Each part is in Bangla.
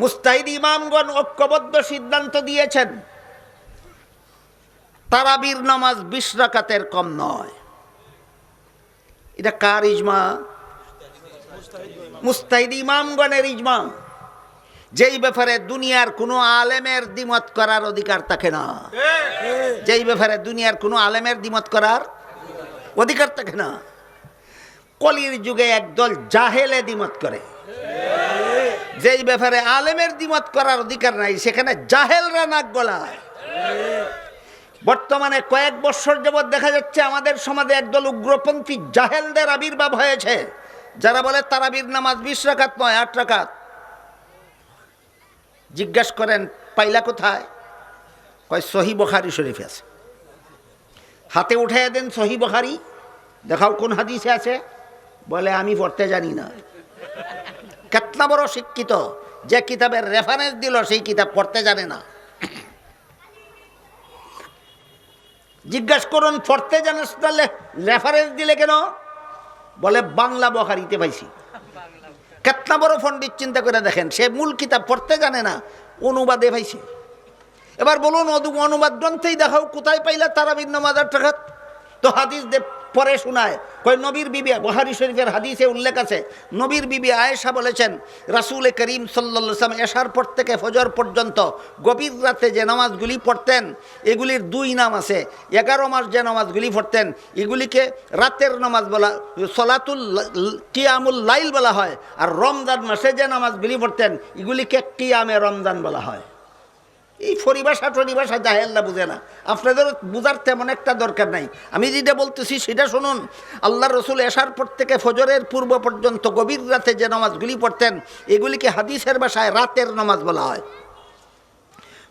মুস্তাহিদ ইমামগণ ঐক্যবদ্ধ সিদ্ধান্ত দিয়েছেন তারাবির নামাজ 20 রাকাতের কম নয়। এটা কার ইজমা? মুস্তাহিদ ইমামগণের ইজমা। যেই ব্যাপারে দুনিয়ার কোনো আলেমের দ্বিমত করার অধিকার থাকে না, যেই ব্যাপারে দুনিয়ার কোনো আলেমের দ্বিমত করার অধিকার থাকে না। কলির যুগে একদল জাহেলে দ্বিমত করে, যেই ব্যাপারে আলেমের দ্বিমত করার অধিকার নাই সেখানে জাহেলরা নাক গলায়। বর্তমানে কয়েক বছর যাবৎ দেখা যাচ্ছে আমাদের সমাজে একদল উগ্রপন্থী জাহেলদের আবির্ভাব হয়েছে, যারা বলে তারাবির নামাজ 20 রাকাত নয় 8 রাকাত। জিজ্ঞাসা করেন পাইলা কোথায়? কয় সহি বুখারী শরীফে আছে। হাতে উঠাইয়া দেন সহি বুখারী, দেখাও কোন হাদিসে আছে। বলে আমি পড়তে জানি না। কেতনা বড় শিক্ষিত, যে কিতাবের রেফারেন্স দিল সেই কিতাব পড়তে জানে না। জিজ্ঞাসা করুন পড়তে জানিস তাহলে রেফারেন্স দিলে কেন? বলে বাংলা বুখারীতে পাইছি। কেতনা বড় পণ্ডিত, চিন্তা করে দেখেন, সে মূল কিতাব পড়তে জানে না, অনুবাদে পাইছে। এবার বলুন অনুবাদ গ্রন্থেই দেখাও কোথায় পাইলা তারাবির নামাজ 8 রাকাত। তো হাদিস দে পরে শোনায়, কই নবীর বিবি, বুখারী শরীফের হাদিসে উল্লেখ আছে, নবীর বিবি আয়েশা বলেছেন রাসূল করিম সাল্লাল্লাহু আলাইহি ওয়াসাল্লাম এশার পর থেকে ফজর পর্যন্ত গভীর রাতে যে নামাজগুলি পড়তেন এগুলির 2 নাম আছে। 11 মাস যে নামাজগুলি পড়তেন এগুলিকে রাতের নামাজ বলা, সলাতুল কিয়ামুল লাইল বলা হয়। আর রমজান মাসে যে নামাজগুলি পড়তেন এগুলিকে কিয়ামে রমজান বলা হয়। এই পরিভাষা জাহেলরা বুঝে না, আপনাদের বুঝার তেমন একটা দরকার নাই। আমি যেটা বলতেছি সেটা শুনুন। আল্লাহ রসুল এশার পর থেকে ফজরের পূর্ব পর্যন্ত গভীর রাতে যে নামাজগুলি পড়তেন এগুলিকে হাদিসের ভাষায় রাতের নামাজ বলা হয়।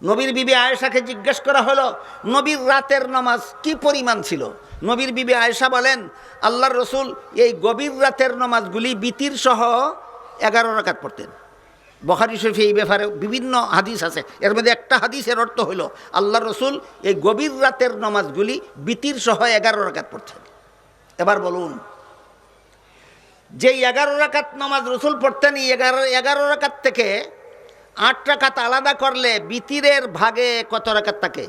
নবীর বিবি আয়েশাকে জিজ্ঞেস করা হলো নবীর রাতের নামাজ কি পরিমাণ ছিল। নবীর বিবি আয়েশা বলেন আল্লাহর রসুল এই গভীর রাতের নামাজগুলি বিতির সহ 11 রাকাত পড়তেন। বুখারী শরীফে এই ব্যাপারে বিভিন্ন হাদিস আছে, এর মধ্যে একটা হাদিসের অর্থ হলো আল্লাহ রসুল এই গভীর রাতের নামাজগুলি বিতির সহ 11 রাকাত পড়তেন। এবার বলুন, যে 11 রাকাত নামাজ রসুল পড়তেন, 11 রাকাত থেকে 8 রাকাত আলাদা করলে বিতিরের ভাগে কত রাকাত থাকে?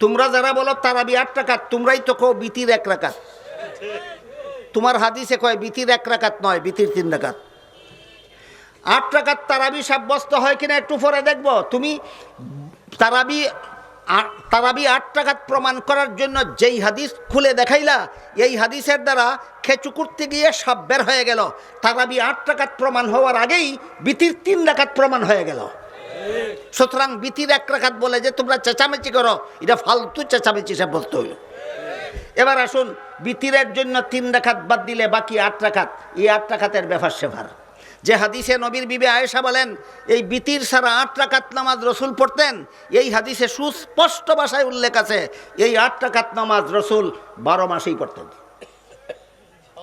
তোমরা যারা বলো তারাবি 8 রাকাত, তোমরাই তো কও বিতির 1 রাকাত। তোমার হাদিসে কয় বিতির 1 রাকাত নয়, বিতির 3 রাকাত। 8 রাকাত তারাবি সাব্যস্ত হয় কিনা একটু পরে দেখব। তুমি তারাবি 8 রাকাত প্রমাণ করার জন্য যেই হাদিস খুলে দেখাইলা এই হাদিসের দ্বারা খেচু করতে গিয়ে সব বের হয়ে গেল। তারাবি 8 রাকাত প্রমাণ হওয়ার আগেই বিতির 3 রাকাত প্রমাণ হয়ে গেল। সুতরাং বিতির 1 রাকাত বলে যে তোমরা চেঁচামেচি করো, এটা ফালতু চেঁচামেচি সাব্যস্ত হইল। এবার আসুন, বিতিরের জন্য 3 রাকাত বাদ দিলে বাকি 8 রাকাত, এই 8 রাকাতের ব্যাপার সেভার। যে হাদিসে নবীর বিবি আয়েশা বলেন এই বিতির সারা 8 রাকাত নামাজ রসুল পড়তেন, এই হাদিসে সুস্পষ্ট ভাষায় উল্লেখ আছে এই 8 রাকাত নামাজ রসুল 12 মাসেই পড়তেন।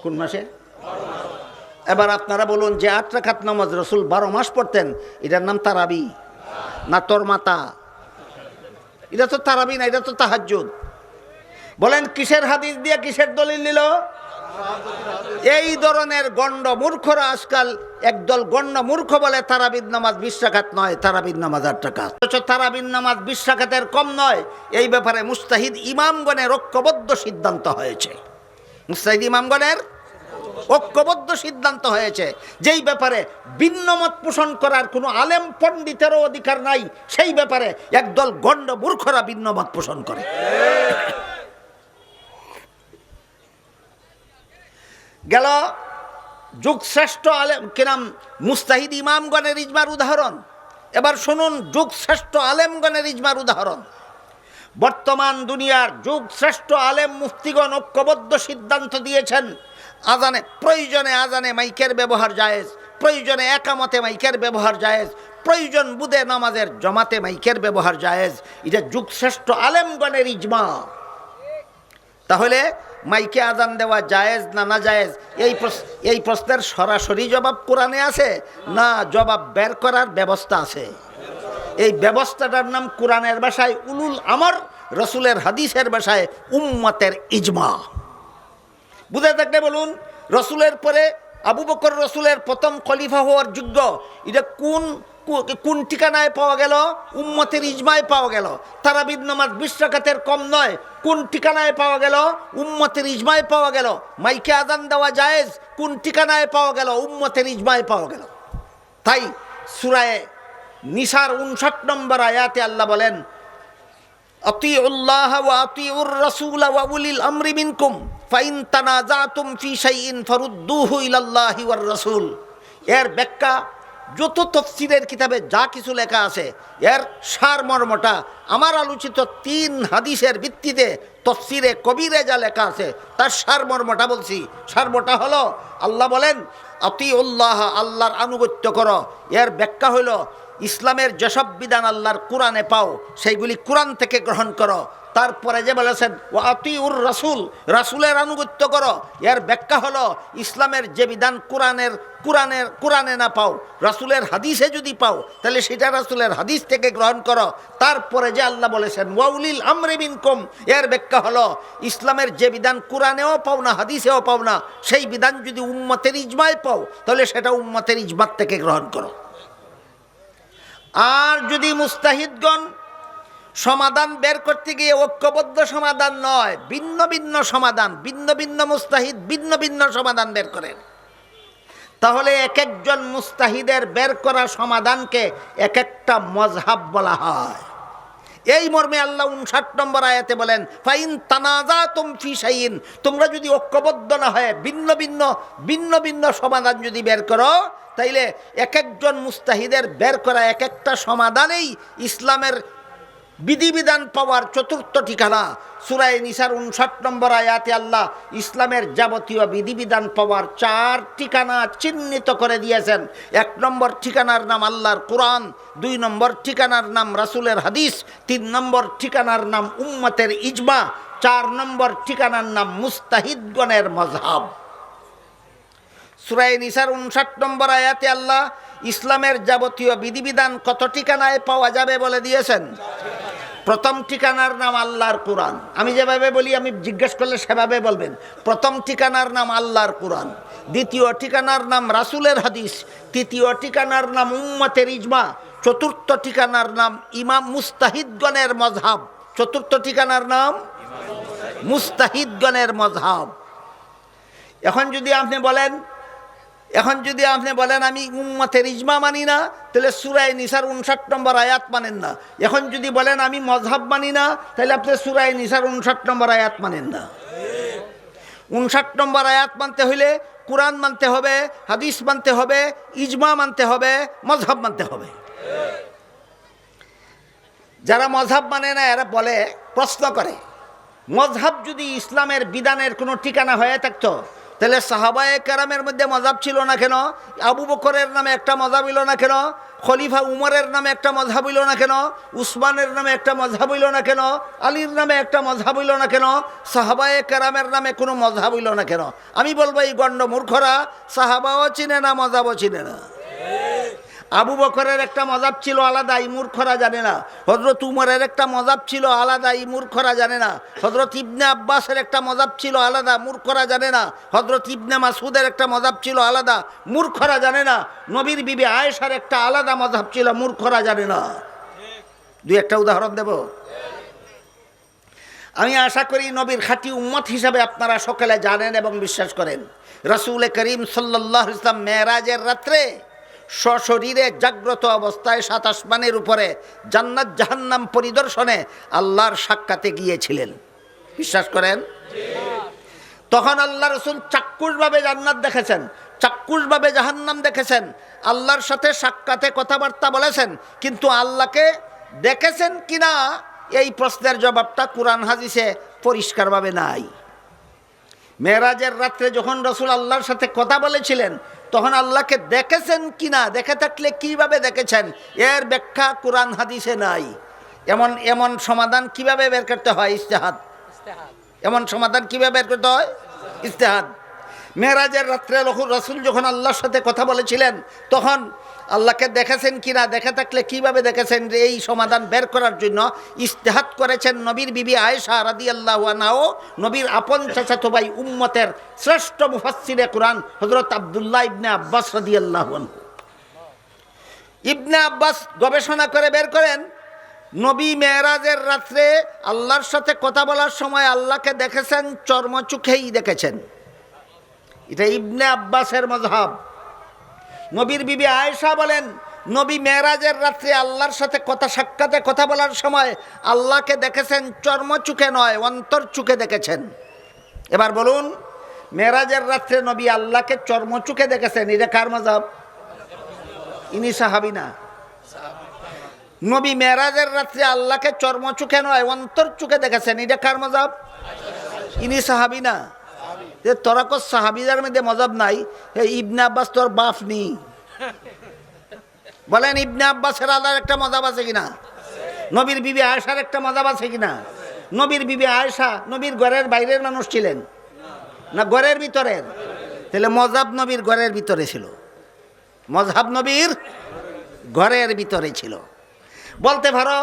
কোন মাসে? এবার আপনারা বলুন, যে 8 রাকাত নামাজ রসুল 12 মাস পড়তেন এটার নাম তারাবি না তোর মাতা? এটা তো তারাবি না, এটা তো তাহাজ্জুদ। বলেন কিসের হাদিস দিয়ে কিসের দলিল নিল? এই ধরনের গণ্ড মূর্খরা আজকাল একদল গণ্ড মূর্খ বলে তারাবির নামাজ 20 রাকাত নয়, তারাবির নামাজ 8 রাকাত। তারাবির নামাজ 20 রাকাতের কম নয়, এই ব্যাপারে মুস্তাহিদ ইমামগণের ঐক্যবদ্ধ সিদ্ধান্ত হয়েছে। মুস্তাহিদ ইমামগণের ঐক্যবদ্ধ সিদ্ধান্ত হয়েছে, যেই ব্যাপারে ভিন্ন মত পোষণ করার কোনো আলেম পণ্ডিতেরও অধিকার নাই। সেই ব্যাপারে একদল গণ্ড মূর্খরা ভিন্ন মত পোষণ করে। গেল যুগশ্রেষ্ঠ আলেম কিনাম মুস্তাহিদ ইমামগণের ইজমার উদাহরণ। এবার শুনুন যুগশ্রেষ্ঠ আলেমগণের ইজমার উদাহরণ। বর্তমান দুনিয়ার যুগশ্রেষ্ঠ আলেম মুফতিগণ ঐক্যবদ্ধ সিদ্ধান্ত দিয়েছেন আজানে, প্রয়োজনে আজানে মাইকের ব্যবহার জায়েজ, প্রয়োজনে একামতে মাইকের ব্যবহার জায়েজ, প্রয়োজন বুদে নামাজের জমাতে মাইকের ব্যবহার জায়েজ। এটা যুগশ্রেষ্ঠ আলেমগণের ইজমা। তাহলে মাইকে আজান দেওয়া জায়েজ না না জায়েজ, এই প্রশ্নের সরাসরি জবাব কোরআনে আছে না জবাব বের করার ব্যবস্থা আছে? এই ব্যবস্থাটার নাম কোরআনের ভাষায় উলুল আমর, রসুলের হাদিসের ভাষায় উম্মতের ইজমা। বুঝে থাকলে বলুন, রসুলের পরে আবু বকর রসুলের প্রথম খলিফা হওয়ার যোগ্য, এটা কোন ঠিকানায় পাওয়া গেল? উম্মতের ইজমায় পাওয়া গেল। তারাবির নামাজ 20 রাকাতের কম নয়, কোন ঠিকানায় পাওয়া গেল? উম্মতের ইজমায় পাওয়া গেল। মাইকে আজান দেওয়া জায়েজ, কোন ঠিকানায় পাওয়া গেল? উম্মতের ইজমায় পাওয়া গেল। তাই সূরা নিসার 59 নম্বর আয়াতে আল্লাহ বলেন, আতিউল্লাহ ওয়া আতিউর রাসূল ওয়া উলিল আমরি মিনকুম ফাইন তানাজাতুম ফি শাইইন ফারুদ্দুহু ইলাল্লাহি ওয়ার রাসূল। এর ব্যাখ্যা যত তাফসীরের কিতাবে যা কিছু লেখা আছে, এর সারমর্মটা আমার আলোচিত 3 হাদিসের ভিত্তিতে তাফসীরে কবিরে যা লেখা আছে তার সারমর্মটা বলছি। সারমর্মটা হলো, আল্লাহ বলেন আতিউল্লাহ, আল্লাহর আনুগত্য করো। এর ব্যাখ্যা হলো ইসলামের যেসব বিধান আল্লাহর কোরআনে পাও সেইগুলি কোরআন থেকে গ্রহণ করো। তারপরে যে বলেছেন ওয়া আতিউর রাসূল, রাসূলের আনুগত্য করো। এর ব্যাখ্যা হলো ইসলামের যে বিধান কোরআনে না পাও, রাসূলের হাদিসে যদি পাও তাহলে সেটা রাসূলের হাদিস থেকে গ্রহণ করো। তারপরে যে আল্লাহ বলেছেন ওয়া উলিল আমরি মিনকুম, এর ব্যাখ্যা হলো ইসলামের যে বিধান কোরআনেও পাও না, হাদিসেও পাও না, সেই বিধান যদি উম্মতের ইজমায় পাও তাহলে সেটা উম্মতের ইজমাত থেকে গ্রহণ করো। আর যদি মুস্তাহিদগণ সমাধান বের করতে গিয়ে ঐক্যবদ্ধ সমাধান নয়, ভিন্ন ভিন্ন সমাধান, ভিন্ন ভিন্ন মুস্তাহিদ ভিন্ন ভিন্ন সমাধান বের করেন, তাহলে এক একজন মুস্তাহিদের বের করা সমাধানকে এক একটা মজহাব বলা হয়। এই মর্মে আল্লাহ 59 নম্বর আয়াতে বলেন, ফাইন তানাজাতুম ফি শাইইন, তোমরা যদি ঐক্যবদ্ধ না হয় ভিন্ন ভিন্ন সমাধান যদি বের করো, তাইলে এক একজন মুস্তাহিদের বের করা এক একটা সমাধানেই ইসলামের বিধিবিধান পাওয়ার চতুর্থ ঠিকানা। সূরা নিসার 59 নম্বর আয়াতে আল্লাহ ইসলামের যাবতীয় বিধিবিধান পাওয়ার 4 ঠিকানা চিহ্নিত করে দিয়েছেন। 1 নম্বর ঠিকানার নাম আল্লাহর কোরআন, 2 নম্বর ঠিকানার নাম রাসূলের হাদিস, 3 নম্বর ঠিকানার নাম উম্মতের ইজমা, 4 নম্বর ঠিকানার নাম মুস্তাহিদগণের মযহাব। সূরা নিসার 59 নম্বর আয়াতে আল্লাহ ইসলামের যাবতীয় বিধিবিধান কত ঠিকানায় পাওয়া যাবে বলে দিয়েছেন? প্রথম ঠিকানার নাম আল্লাহর কোরআন। আমি যেভাবে বলি, আমি জিজ্ঞেস করলে সেভাবে বলবেন। প্রথম ঠিকানার নাম আল্লাহর কোরআন, দ্বিতীয় ঠিকানার নাম রাসূলের হাদিস, তৃতীয় ঠিকানার নাম উম্মতের ইজমা, চতুর্থ ঠিকানার নাম ইমাম মুস্তাহিদগণের মযহাব। চতুর্থ ঠিকানার নাম মুস্তাহিদগণের মযহাব। এখন যদি আপনি বলেন আমি উম্মতের ইজমা মানি না, তাহলে সূরা নিসার 59 নম্বর আয়াত মানেন না। এখন যদি বলেন আমি মযহাব মানি না, তাহলে আপনি সূরা নিসার 59 নম্বর আয়াত মানেন না। 59 নম্বর আয়াত মানতে হইলে কোরআন মানতে হবে, হাদিস মানতে হবে, ইজমা মানতে হবে, মযহাব মানতে হবে। যারা মযহাব মানে না এরা বলে, প্রশ্ন করে, মযহাব যদি ইসলামের বিধানের কোনো ঠিকানা হয়ে থাকতো তাহলে সাহাবায়ে কেরামের মধ্যে মযহাব ছিল না কেন? আবু বকরের নামে একটা মযহাব হইল না কেন? খলিফা উমরের নামে একটা মযহাব হইল না কেন? উসমানের নামে একটা মযহাব হইল না কেন? আলীর নামে একটা মযহাব হইল না কেন? সাহাবায়ে কেরামের নামে কোনো মযহাব হইল না কেন? আমি বলবো এই গণ্ড মূর্খরা সাহাবাও চিনে না, মযহাবও চিনে না। আবু বকরের একটা মযহাব ছিল আলাদা, এই মূর্খরা জানে না। হযরত উমরের একটা মযহাব ছিল আলাদা, এই মূর্খরা জানে না। হযরত ইবনে আব্বাসের একটা মযহাব ছিল আলাদা, মূর্খরা জানে না। হযরত ইবনে মাসউদের একটা মযহাব ছিল আলাদা, মূর্খরা জানে না। নবীর বিবি আয়েশার একটা আলাদা মযহাব ছিল, মূর্খরা জানে না। দুই একটা উদাহরণ দেব। আমি আশা করি নবীর খাঁটি উম্মত হিসাবে আপনারা সকলে জানেন এবং বিশ্বাস করেন। রাসূল করিম সাল্লাল্লাহু আলাইহি ওয়াসাল্লাম মেরাজের রাত্রে সশরীরে জাগ্রত অবস্থায় 7 আসমানের উপরে জান্নাত জাহান্নাম পরিদর্শনে আল্লাহর সাক্ষাতে গিয়েছিলেন। বিশ্বাস করেন? তখন আল্লাহ রাসূল চাক্ষুষভাবে জান্নাত দেখেছেন, চাক্ষুষভাবে জাহান্নাম দেখেছেন, আল্লাহর সাথে সাক্ষাতে কথাবার্তা বলেছেন। কিন্তু আল্লাহকে দেখেছেন কিনা এই প্রশ্নের জবাবটা কোরআন হাদিসে পরিষ্কারভাবে নাই। মেরাজের রাত্রে যখন রাসূল আল্লাহর সাথে কথা বলেছিলেন তখন আল্লাহকে দেখেছেন কিনা, দেখে থাকলে কিভাবে দেখেছেন, এর ব্যাখ্যা কোরআন হাদিসে নাই। এমন সমাধান কিভাবে বের করতে হয়? ইজতিহাদ। এমন সমাধান কিভাবে বের করতে হয়? ইজতিহাদ। মেরাজের রাত্রে রাসূল যখন আল্লাহর সাথে কথা বলেছিলেন তখন আল্লাহকে দেখেছেন কিনা, দেখে থাকলে কিভাবে দেখেছেন, যে এই সমাধান বের করার জন্য ইস্তেহাদ করেছেন নবীর বিবি আয়েশা রাদিয়াল্লাহু আনহা ও নবীর আপন চাচাতো ভাই উম্মতের শ্রেষ্ঠ মুফাসসিরে কুরআন হযরত আব্দুল্লাহ ইবনে আব্বাস রাদিয়াল্লাহু আনহু। ইবনে আব্বাস গবেষণা করে বের করেন, নবী মেরাজের রাত্রে আল্লাহর সাথে কথা বলার সময় আল্লাহকে দেখেছেন, চর্মচোখেই দেখেছেন। এটা ইবনে আব্বাসের মাযহাব। নবীর বিবি আয়েশা বলেন, নবী মেরাজের রাত্রে আল্লাহর সাথে সাক্ষাতে কথা বলার সময় আল্লাহকে দেখেছেন, চর্মচোখে নয়, অন্তর চোখে দেখেছেন। এবার বলুন, মেরাজের রাত্রে নবী আল্লাহকে চর্মচোখে দেখেছেন, এটা কার মাযহাব? ইনি সাহাবী না। নবী মেরাজের রাত্রে আল্লাহকে চর্মচোখে নয়, অন্তর চোখে দেখেছেন, এটা কার মাযহাব? ইনি সাহাবী না। যে তোরা কো সাহাবীদের মধ্যে মজাব নাই, ইবনে আব্বাস তোর বাপ নি। বলেন ইবনে আব্বাসের আল্লাহর একটা মজাব আছে কিনা? নবীর বিবি আয়েশার একটা মজাব আছে কিনা? নবীর বিবি আয়েশা নবীর ঘরের বাইরের মানুষ ছিলেন না ঘরের ভিতরের? তাহলে মজাব নবীর ঘরের ভিতরে ছিল, মজহাব নবীর ঘরের ভিতরে ছিল। বলতে পারো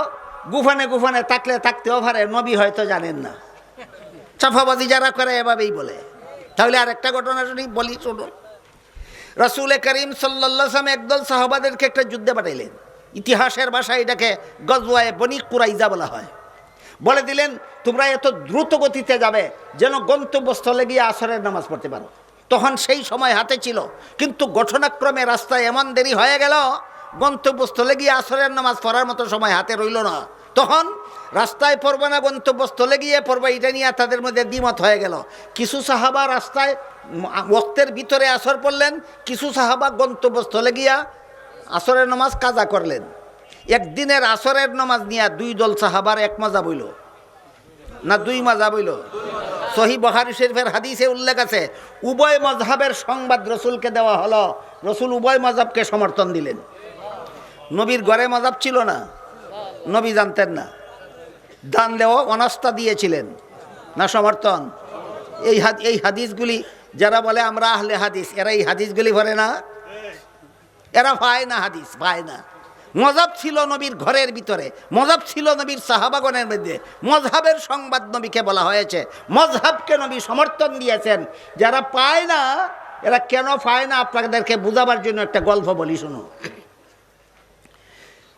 গুফানে গুফানে থাকলে থাকতেও পারে, নবী হয়তো জানেন না। চাফাবাজি যারা করে এভাবেই বলে। তাহলে আর একটা ঘটনা বলি, শুনুন। রাসূল করিম সাল্লাল্লাহু আলাইহি ওয়াসাল্লাম একদল সাহাবাদেরকে একটা যুদ্ধে পাঠাইলেন। ইতিহাসের ভাষায় এটাকে গজওয়ায়ে বনি কুরাইজা বলা হয়। বলে দিলেন, তোমরা এত দ্রুত গতিতে যাবে যেন গন্তব্যস্থলে গিয়ে আসরের নামাজ পড়তে পারো। তখন সেই সময় হাতে ছিল, কিন্তু ঘটনাক্রমে রাস্তায় এমন দেরি হয়ে গেল, গন্তব্যস্থলে গিয়ে আসরের নামাজ পড়ার মতো সময় হাতে রইল না। তখন রাস্তায় পড়বে না গন্তব্যস্থলে গিয়ে পড়বে, এটা নিয়ে তাদের মধ্যে দ্বিমত হয়ে গেল। কিছু সাহাবা রাস্তায় ওয়াক্তের ভিতরে আসর পড়লেন, কিছু সাহাবা গন্তব্যস্থলে গিয়া আসরের নামাজ কাজা করলেন। একদিনের আসরের নামাজ নিয়ে দুই দল সাহাবার এক মাযহাব হইল না দুই মাযহাব হইল? সহিহ বুখারী শরীফের হাদিসে উল্লেখ আছে, উভয় মাযহাবের সংবাদ রসুলকে দেওয়া হলো। রসুল উভয় মাযহাবকে সমর্থন দিলেন। নবীর ঘরে মাযহাব ছিল না, নবী জানতেন না। দান দেওয়া অনাস্থা দিয়েছিলেন না সমর্থন? এই হাদিসগুলি যারা বলে আমরা আহলে হাদিস, এরা এই হাদিসগুলি পড়ে না, এরা পায় না, হাদিস পায় না। মযহাব ছিল নবীর ঘরের ভিতরে, মযহাব ছিল নবীর সাহাবাগণের মধ্যে। মযহাবের সংবাদ নবীকে বলা হয়েছে, মযহাবকে নবী সমর্থন দিয়েছেন। যারা পায় না, এরা কেন পায় না আপনাদেরকে বোঝাবার জন্য একটা গল্প বলি, শুনো।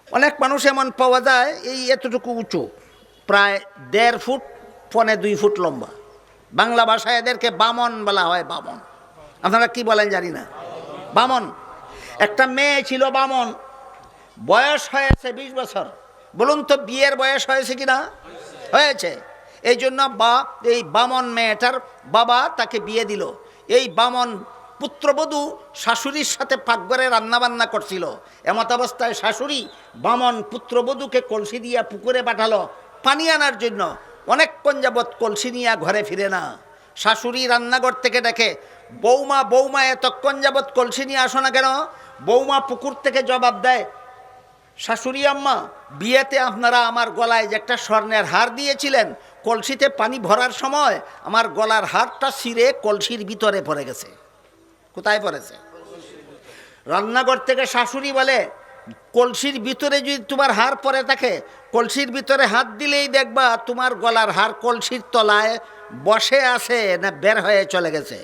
অনেক মানুষ এমন পাওয়া যায়, এই এতটুকু উঁচু, প্রায় 1.5 ফুট, 1.25 ফুট লম্বা। বাংলা ভাষায় এদেরকে বামন বলা হয়। বামন, আপনারা কি বলেন জানি না। বামন। একটা মেয়ে ছিল বামন, বয়স হয়েছে 20 বছর। বলুন তো বিয়ের বয়স হয়েছে কিনা? হয়েছে। এই জন্য এই বামন মেয়েটার বাবা তাকে বিয়ে দিল। এই বামন পুত্রবধূ শাশুড়ির সাথে পাকঘরে রান্নাবান্না করছিল। এমত অবস্থায় শাশুড়ি বামন পুত্রবধূকে কলসি দিয়া পুকুরে পাঠালো পানি আনার জন্য। অনেকক্ষণ যাবৎ কলসি নিয়ে ঘরে ফিরে না। শাশুড়ি রান্নাঘর থেকে ডেকে, বৌমা বৌমা এতক্ষণ যাবৎ কলসি নিয়ে আসো না কেন? বৌমা পুকুর থেকে জবাব দেয়, শাশুড়ি আম্মা, বিয়েতে আপনারা আমার গলায় যে একটা স্বর্ণের হার দিয়েছিলেন, কলসিতে পানি ভরার সময় আমার গলার হারটা ছিঁড়ে কলসির ভিতরে পড়ে গেছে। কোথায় পড়েছে? রান্নাঘর থেকে শাশুড়ি বলে, কলসির ভিতরে যদি তোমার হার পড়ে থাকে, কলসির ভিতরে হাত দিলেই দেখবা তোমার গলার হার কলসির তলায় বসে আছে না বের হয়ে চলে গেছে?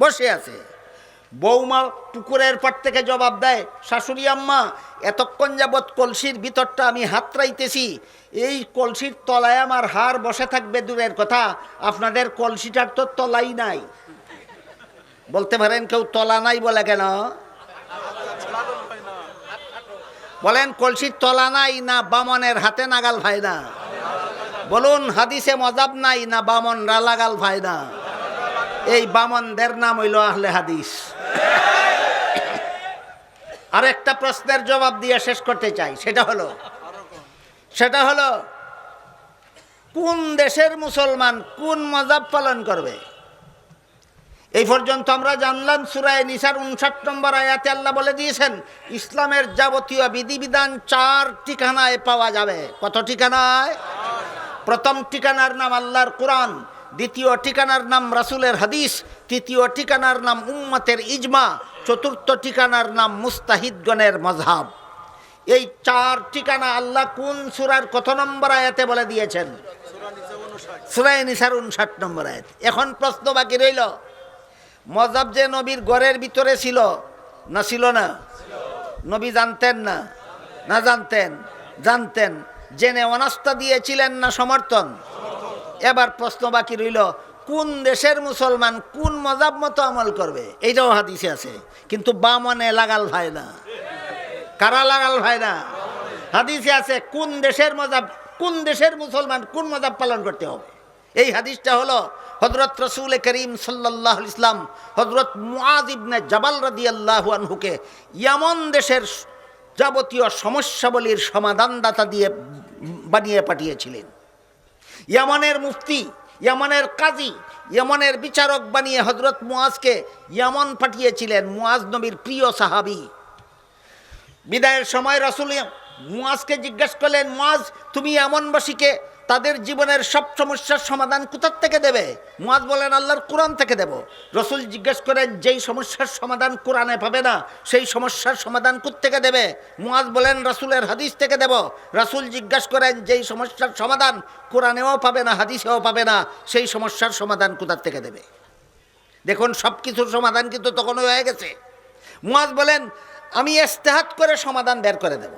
বসে আছে। বৌমা পুকুরের পাড় থেকে জবাব দেয়, শাশুড়ি আম্মা, এতক্ষণ যাবৎ কলসির ভিতরটা আমি হাতড়াইতেছি, এই কলসির তলায় আমার হার বসে থাকবে দূরের কথা, আপনাদের কলসিটার তো তলাই নাই। বলতে পারেন কেউ তলা নাই বলে কেন? বলেন কলসির তলা নাই না বামনের হাতে নাগাল ভাই না? বলুন হাদিসে মজাব নাই না বামনরা লাগাল ভাই না? এই বামনদের নাম হইল আহলে হাদিস। আর একটা প্রশ্নের জবাব দিয়ে শেষ করতে চাই, সেটা হলো কোন দেশের মুসলমান কোন মজাব পালন করবে? এই পর্যন্ত আমরা জানলাম সূরা নিসার 59 নম্বর আয়াতে আল্লাহ বলে দিয়েছেন, ইসলামের যাবতীয় বিধিবিধান 4 ঠিকানায় পাওয়া যাবে। কত ঠিকানায়? প্রথম ঠিকানার নাম আল্লাহর কোরআন, দ্বিতীয় ঠিকানার নাম রাসূলের হাদিস, তৃতীয় ঠিকানার নাম উম্মতের ইজমা, চতুর্থ ঠিকানার নাম মুস্তাহিদগণের মযহাব। এই 4 ঠিকানা আল্লাহ কোন সূরার কত নম্বর আয়াতে বলে দিয়েছেন? সূরা নিসার 59 নম্বর আয়াত। এখন প্রশ্ন বাকি রইল, মযহাব যে নবীর ঘরের ভিতরে ছিল না ছিল না? নবী জানতেন না? না জানতেন? জানতেন। জেনে অনাস্থা দিয়েছিলেন না সমর্থন? এবার প্রশ্ন বাকি রইল, কোন দেশের মুসলমান কোন মযহাব মতো আমল করবে? এইটাও হাদিসে আছে, কিন্তু বামনে লাগাল ভাই না। কারা লাগাল ভাই না? হাদিসে আছে কোন দেশের মযহাব, কোন দেশের মুসলমান কোন মযহাব পালন করতে হবে। এই হাদিসটা হলো হযরত রাসূল করিম সাল্লাল্লাহু আলাইহি ওয়াসাল্লাম হযরত মুআয ইবনে জাবাল রাদিয়াল্লাহু আনহুকে ইয়ামান দেশের যাবতীয় সমস্যাবলীর সমাধানদাতা দিয়ে বানিয়ে পাঠিয়েছিলেন। ইয়ামানের মুফতি, ইয়ামানের কাজী, ইয়ামানের বিচারক বানিয়ে হযরত মুআজকে ইয়ামান পাঠিয়েছিলেন। মুআজ নবীর প্রিয় সাহাবী। বিদায়ের সময় রাসূল মুআজকে জিজ্ঞাসা করলেন, মুআজ তুমি ইয়ামানবাসীকে তাদের জীবনের সব সমস্যার সমাধান কোথা থেকে দেবে? মুআজ বলেন, আল্লাহর কোরআন থেকে দেব। রাসূল জিজ্ঞেস করেন, যেই সমস্যার সমাধান কোরআনে পাবে না সেই সমস্যার সমাধান কোথা থেকে দেবে? মুআজ বলেন, রাসূলের হাদিস থেকে দেব। রাসূল জিজ্ঞাসা করেন, যেই সমস্যার সমাধান কোরআনেও পাবে না হাদিসেও পাবে না সেই সমস্যার সমাধান কোথা থেকে দেবে? দেখুন, সব কিছুর সমাধান কিন্তু তখন হয়ে গেছে। মুআজ বলেন, আমি ইজতিহাদ করে সমাধান বের করে দেব।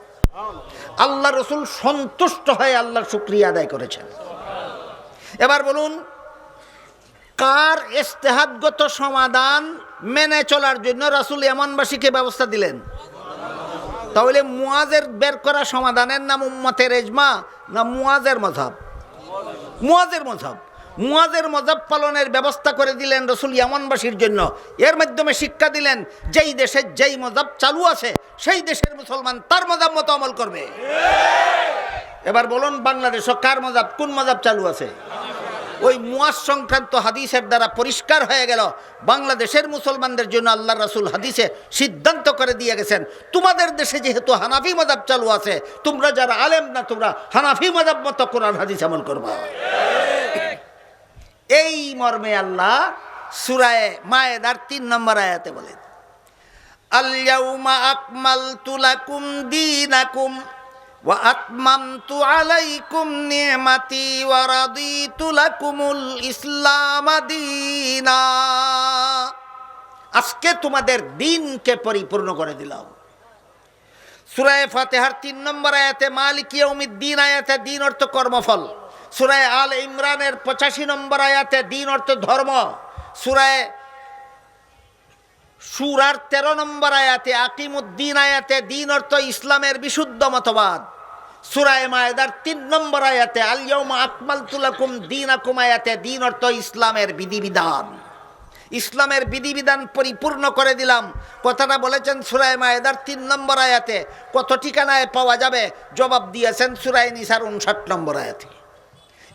আল্লাহ রাসূল সন্তুষ্ট হয়ে আল্লাহর শুকরিয়া আদায় করেছেন। এবার বলুন, কার ইজতিহাদগত সমাধান মেনে চলার জন্য রাসূল ইয়ামানবাসীকে ব্যবস্থা দিলেন? তাহলে মুআজের বের করা সমাধানের নাম উম্মতের ইজমা না মুআজের মযহাব? মুআজের মযহাব। মুআজের মযহাব পালনের ব্যবস্থা করে দিলেন রাসূল ইয়ামানবাসীর জন্য। এর মাধ্যমে শিক্ষা দিলেন, যেই দেশে যেই মযহাব চালু আছে সেই দেশের মুসলমান তার মযহাব মতো আমল করবে। এবার বলুন, বাংলাদেশে কার মযহাব, কোন মযহাব চালু আছে? ওই মুআজ সংক্রান্ত হাদিসের দ্বারা পরিষ্কার হয়ে গেল, বাংলাদেশের মুসলমানদের জন্য আল্লাহ রাসূল হাদিসে সিদ্ধান্ত করে দিয়ে গেছেন, তোমাদের দেশে যেহেতু হানাফি মযহাব চালু আছে, তোমরা যারা আলেম না তোমরা হানাফি মযহাব মতো কোরআন হাদিস আমল করবা। এই মর্মে আল্লাহ সূরা মায়েদার 3 নম্বর আয়াতে বলেন, আল ইয়াউমা আকমালতু লাকুম দীনাকুম ওয়া আতমামতু আলাইকুম নি'মাতি ওয়া রাদিতু লাকুমুল ইসলাম দীনা। আজকে তোমাদের দিনকে পরিপূর্ণ করে দিলাম। সূরা ফাতিহার 3 নম্বর আয়াতে মালিক ইয়াউমিদ্দিন আয়াতে দিন অর্থ কর্মফল। সূরা আল ইমরানের 85 নম্বর আয়াতে দিন অর্থ ধর্ম। সূরার 13 নম্বর আয়াতে আকিমুদ্দিন আয়াতে দিন অর্থ ইসলামের বিশুদ্ধ মতবাদ। সূরা মায়েদার 3 নম্বর আয়াতে আল ইয়াউমা আকমালতু লাকুম দীনাকুম আয়াতে দিন অর্থ ইসলামের বিধিবিধান। ইসলামের বিধিবিধান পরিপূর্ণ করে দিলাম কথাটা বলেছেন সূরা মায়েদার 3 নম্বর আয়াতে। কত ঠিকানায় পাওয়া যাবে? জবাব দিয়েছেন সূরা নিসার 59 নম্বর আয়াতে।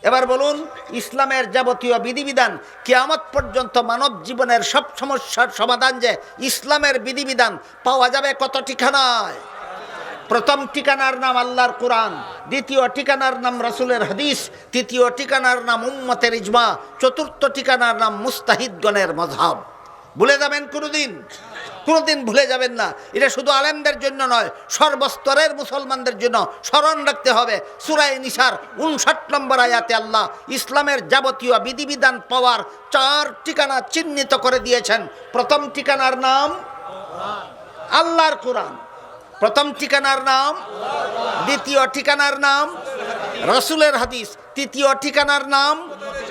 এবার বলুন, ইসলামের যাবতীয় বিধিবিধান কিয়ামত পর্যন্ত মানব জীবনের সব সমস্যার সমাধান যে ইসলামের বিধিবিধান পাওয়া যাবে কত ঠিকানায়? প্রথম ঠিকানার নাম আল্লাহর কোরআন, দ্বিতীয় ঠিকানার নাম রাসূলের হাদিস, তৃতীয় ঠিকানার নাম উম্মতের ইজমা, চতুর্থ ঠিকানার নাম মুস্তাহিদগণের মযহাব। ভুলে যাবেন কোনোদিন? কোনোদিন ভুলে যাবেন না। এটা শুধু আলেমদের জন্য নয়, সর্বস্তরের মুসলমানদের জন্য স্মরণ রাখতে হবে। সূরা নিসার 59 নম্বর আয়াতে আল্লাহ ইসলামের যাবতীয় বিধিবিধান পাওয়ার 4 ঠিকানা চিহ্নিত করে দিয়েছেন। প্রথম ঠিকানার নাম আল্লাহর কোরআন, প্রথম ঠিকানার নাম, দ্বিতীয় ঠিকানার নাম রাসূলের হাদিস, তৃতীয় ঠিকানার নাম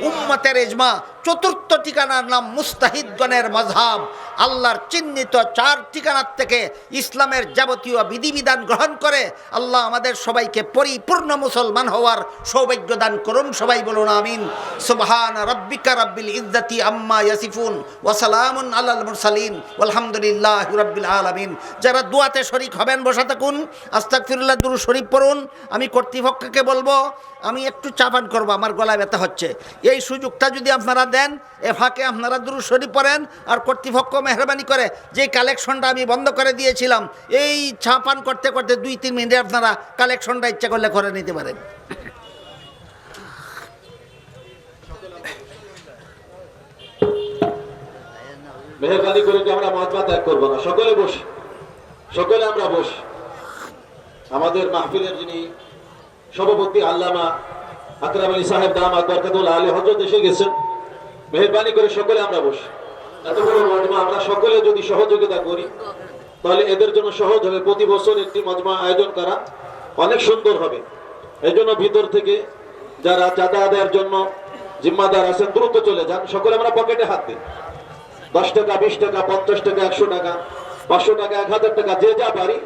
উম্মতের ইজমা, চতুর্থ ঠিকানার নাম মুস্তাহিদগণের মযহাব। আল্লাহর চিহ্নিত 4 ঠিকানার থেকে ইসলামের যাবতীয় বিধিবিধান গ্রহণ করে আল্লাহ আমাদের সবাইকে পরিপূর্ণ মুসলমান হওয়ার সৌভাগ্য দান করুন। সবাই বলুন আমিন। সুবহান রাব্বিকা রাব্বিল ইজ্জাতি আম্মা ইয়াসিফুন ওয়া সালামুন আলাল মুরসালিন ওয়ালহামদুলিল্লাহি রাব্বিল আলামিন। যারা দোয়াতে শরীক হবেন বসে থাকুন, আস্তাগফিরুল্লাহ দুরূদ শরীফ পড়ুন। আমি কর্তৃপক্ষকে বলবো আমি একটু চা পান করবো, আমার গলায় ব্যথা হচ্ছে। এই সুযোগটা যদি আপনারা দেন, এ ফাঁকে আপনারা দুরূদ শরীফ পড়েন। আর কর্তৃপক্ষ মেহরবানি করে যে কালেকশনটা আমি বন্ধ করে দিয়েছিলাম, এই চা পান করতে করতে 2-3 মিনিটে আপনারা কালেকশনটা ইচ্ছা করলে করে নিতে পারেন। মেহেরবানি করে আমরা মজমা ত্যাগ করবো না, সকলে বসি, সকলে আমরা বসি। আমাদের মাহফিলের যিনি সভাপতি আল্লামা আকরাম আলী সাহেব দামাত বরকাতুল্লাহ আলী হযরত এসে গেছেন। মেহেরবানি করে সকলে আমরা বসি। এত বড় মজমা আমরা সকলে যদি সহযোগিতা করি তাহলে এদের জন্য সহজ হবে। প্রতি বছর একটি মজমা আয়োজন করা অনেক সুন্দর হবে। এই জন্য ভিতর থেকে যারা চাঁদা আদায়ের জন্য জিম্মাদার আছেন দ্রুত চলে যান। সকলে আমরা পকেটে হাত দিই। 10 টাকা, 20 টাকা, 50 টাকা, 100 টাকা, 500 টাকা, 1000 টাকা, যে যা পারি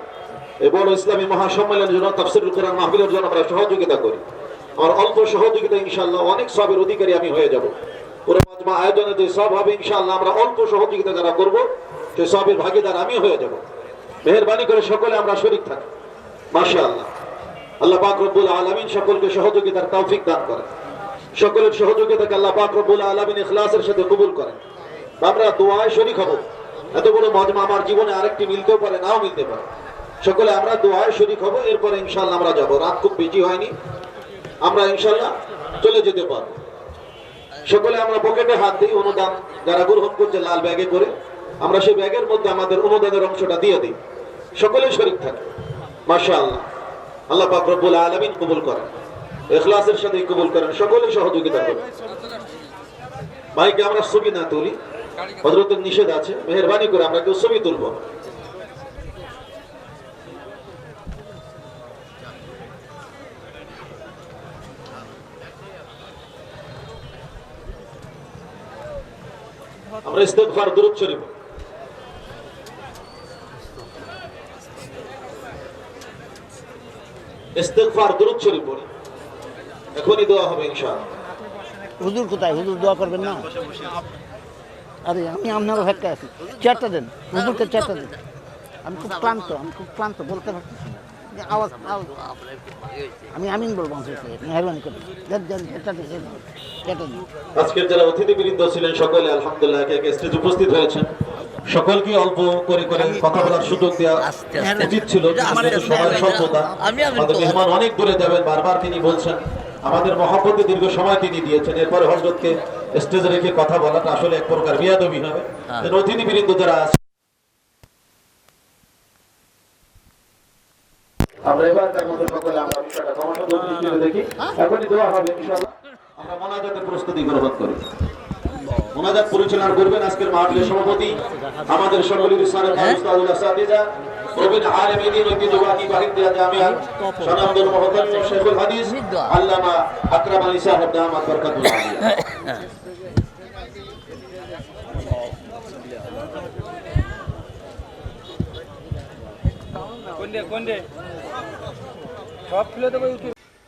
এই বড় ইসলামী মহাসম্মেলনের জন্য, তাফসীরুল কোরআন মাহফিলের জন্য আমরা সহযোগিতা করি। আর অল্প সহযোগিতা ইনশাআল্লাহ অনেক সবের অধিকারী আমি হয়ে যাব। পুরো মজমা আয়োজনে যে সব হবে ইনশাআল্লাহ আমরা অল্প সহযোগিতা যারা করব সেই সবের ভাগীদার আমি হয়ে যাব। মেহেরবানি করে সকলে আমরা শরীক থাকি। মাশাআল্লাহ। আল্লাহ পাক রব্বুল আলামিন সকলকে সহযোগিতার তৌফিক দান করেন। সকলের সহযোগিতাকে আল্লাহ পাক রব্বুল আলামিন ইখলাসের সাথে কবুল করেন। আমরা দোয়ায় শরীক হব। এত বড় মজমা আমার জীবনে আরেকটি মিলতেও পারে, নাও মিলতে পারে। সকলে আমরা দোয়ায় শরীক হব, এরপরে ইনশাআল্লাহ আমরা যাব। রাত খুব বেশি হয়নি, আমরা ইনশাআল্লাহ চলে যেতে পারব। সকলে আমরা পকেটে হাত দিই, অনুদান যারা গ্রহণ করছে লাল ব্যাগে করে আমরা সেই ব্যাগের মধ্যে আমাদের অনুদানের অংশটা দিয়ে দিই। সকলে শরীক থাকে। মাশাআল্লাহ। আল্লাহ পাক রব্বুল আলামিন কবুল করেন, ইখলাসের সাথে কবুল করেন, সকলে সহযোগিতা করেন। ভাইকে আমরা ছবি না তুলি, হযরতের নিষেধ আছে। মেহেরবানি করে আমরা কেউ ছবি তুলব। আমরা ইস্তেগফার দুরূদ শরীফ, ইস্তেগফার দুরূদ শরীফ পড়ি। এখনই দোয়া হবে ইনশাআল্লাহ। হুজুর কোথায়? হুজুর দোয়া করবেন না? আরে আমি আপনার অপেক্ষা আছি। চেয়ারটা দেন, হুজুরকে চেয়ারটা দেন। আমি খুব ক্লান্ত, বলতে পারতেছি না। আওয়াজ আমি আমিন বলবো। মেহরবানি করে আজকের যারা অতিথিবৃন্দ ছিলেন সকলে আলহামদুলিল্লাহ একে একে স্টেজে উপস্থিত হয়েছেন। সকলকে অল্প করে কথা বলার সুযোগ দেওয়া উচিত ছিল। সবার স্বল্পতা, আমাদের মেহমান অনেক দূরে যাবেন, বারবার তিনি বলছেন। আমাদের মহব্বতে দীর্ঘ সময় তিনি দিয়েছেন, এরপরে হযরতকে স্টেজে রেখে কথা বলাটা আসলে এক প্রকার বেয়াদবি হবে। অতিথিবৃন্দ যারা আছে আমরা এবার তার মধ্যে সকলে আমরা বিষয়টা ক্ষমতা দৃষ্টিতে দেখি। এখনই দোয়া হবে ইনশাআল্লাহ। আমরা মোনাজাতের প্রস্তুতি গ্রহণ করি। মোনাজাত পরিচালনা করবেন আজকের মাহফিলের সভাপতি আমাদের সকলের ইসলামের উস্তাদুল আসাতিজা প্রবীণ আলেমে দ্বীন ঐতিহ্যবাহী বাহিদিয়া জামিয়া সনামদুল মুহতামিম শেখুল হাদিস আল্লামা আকরাম আলী সাহেব দামাত বরকাতুল্লাহ আলী।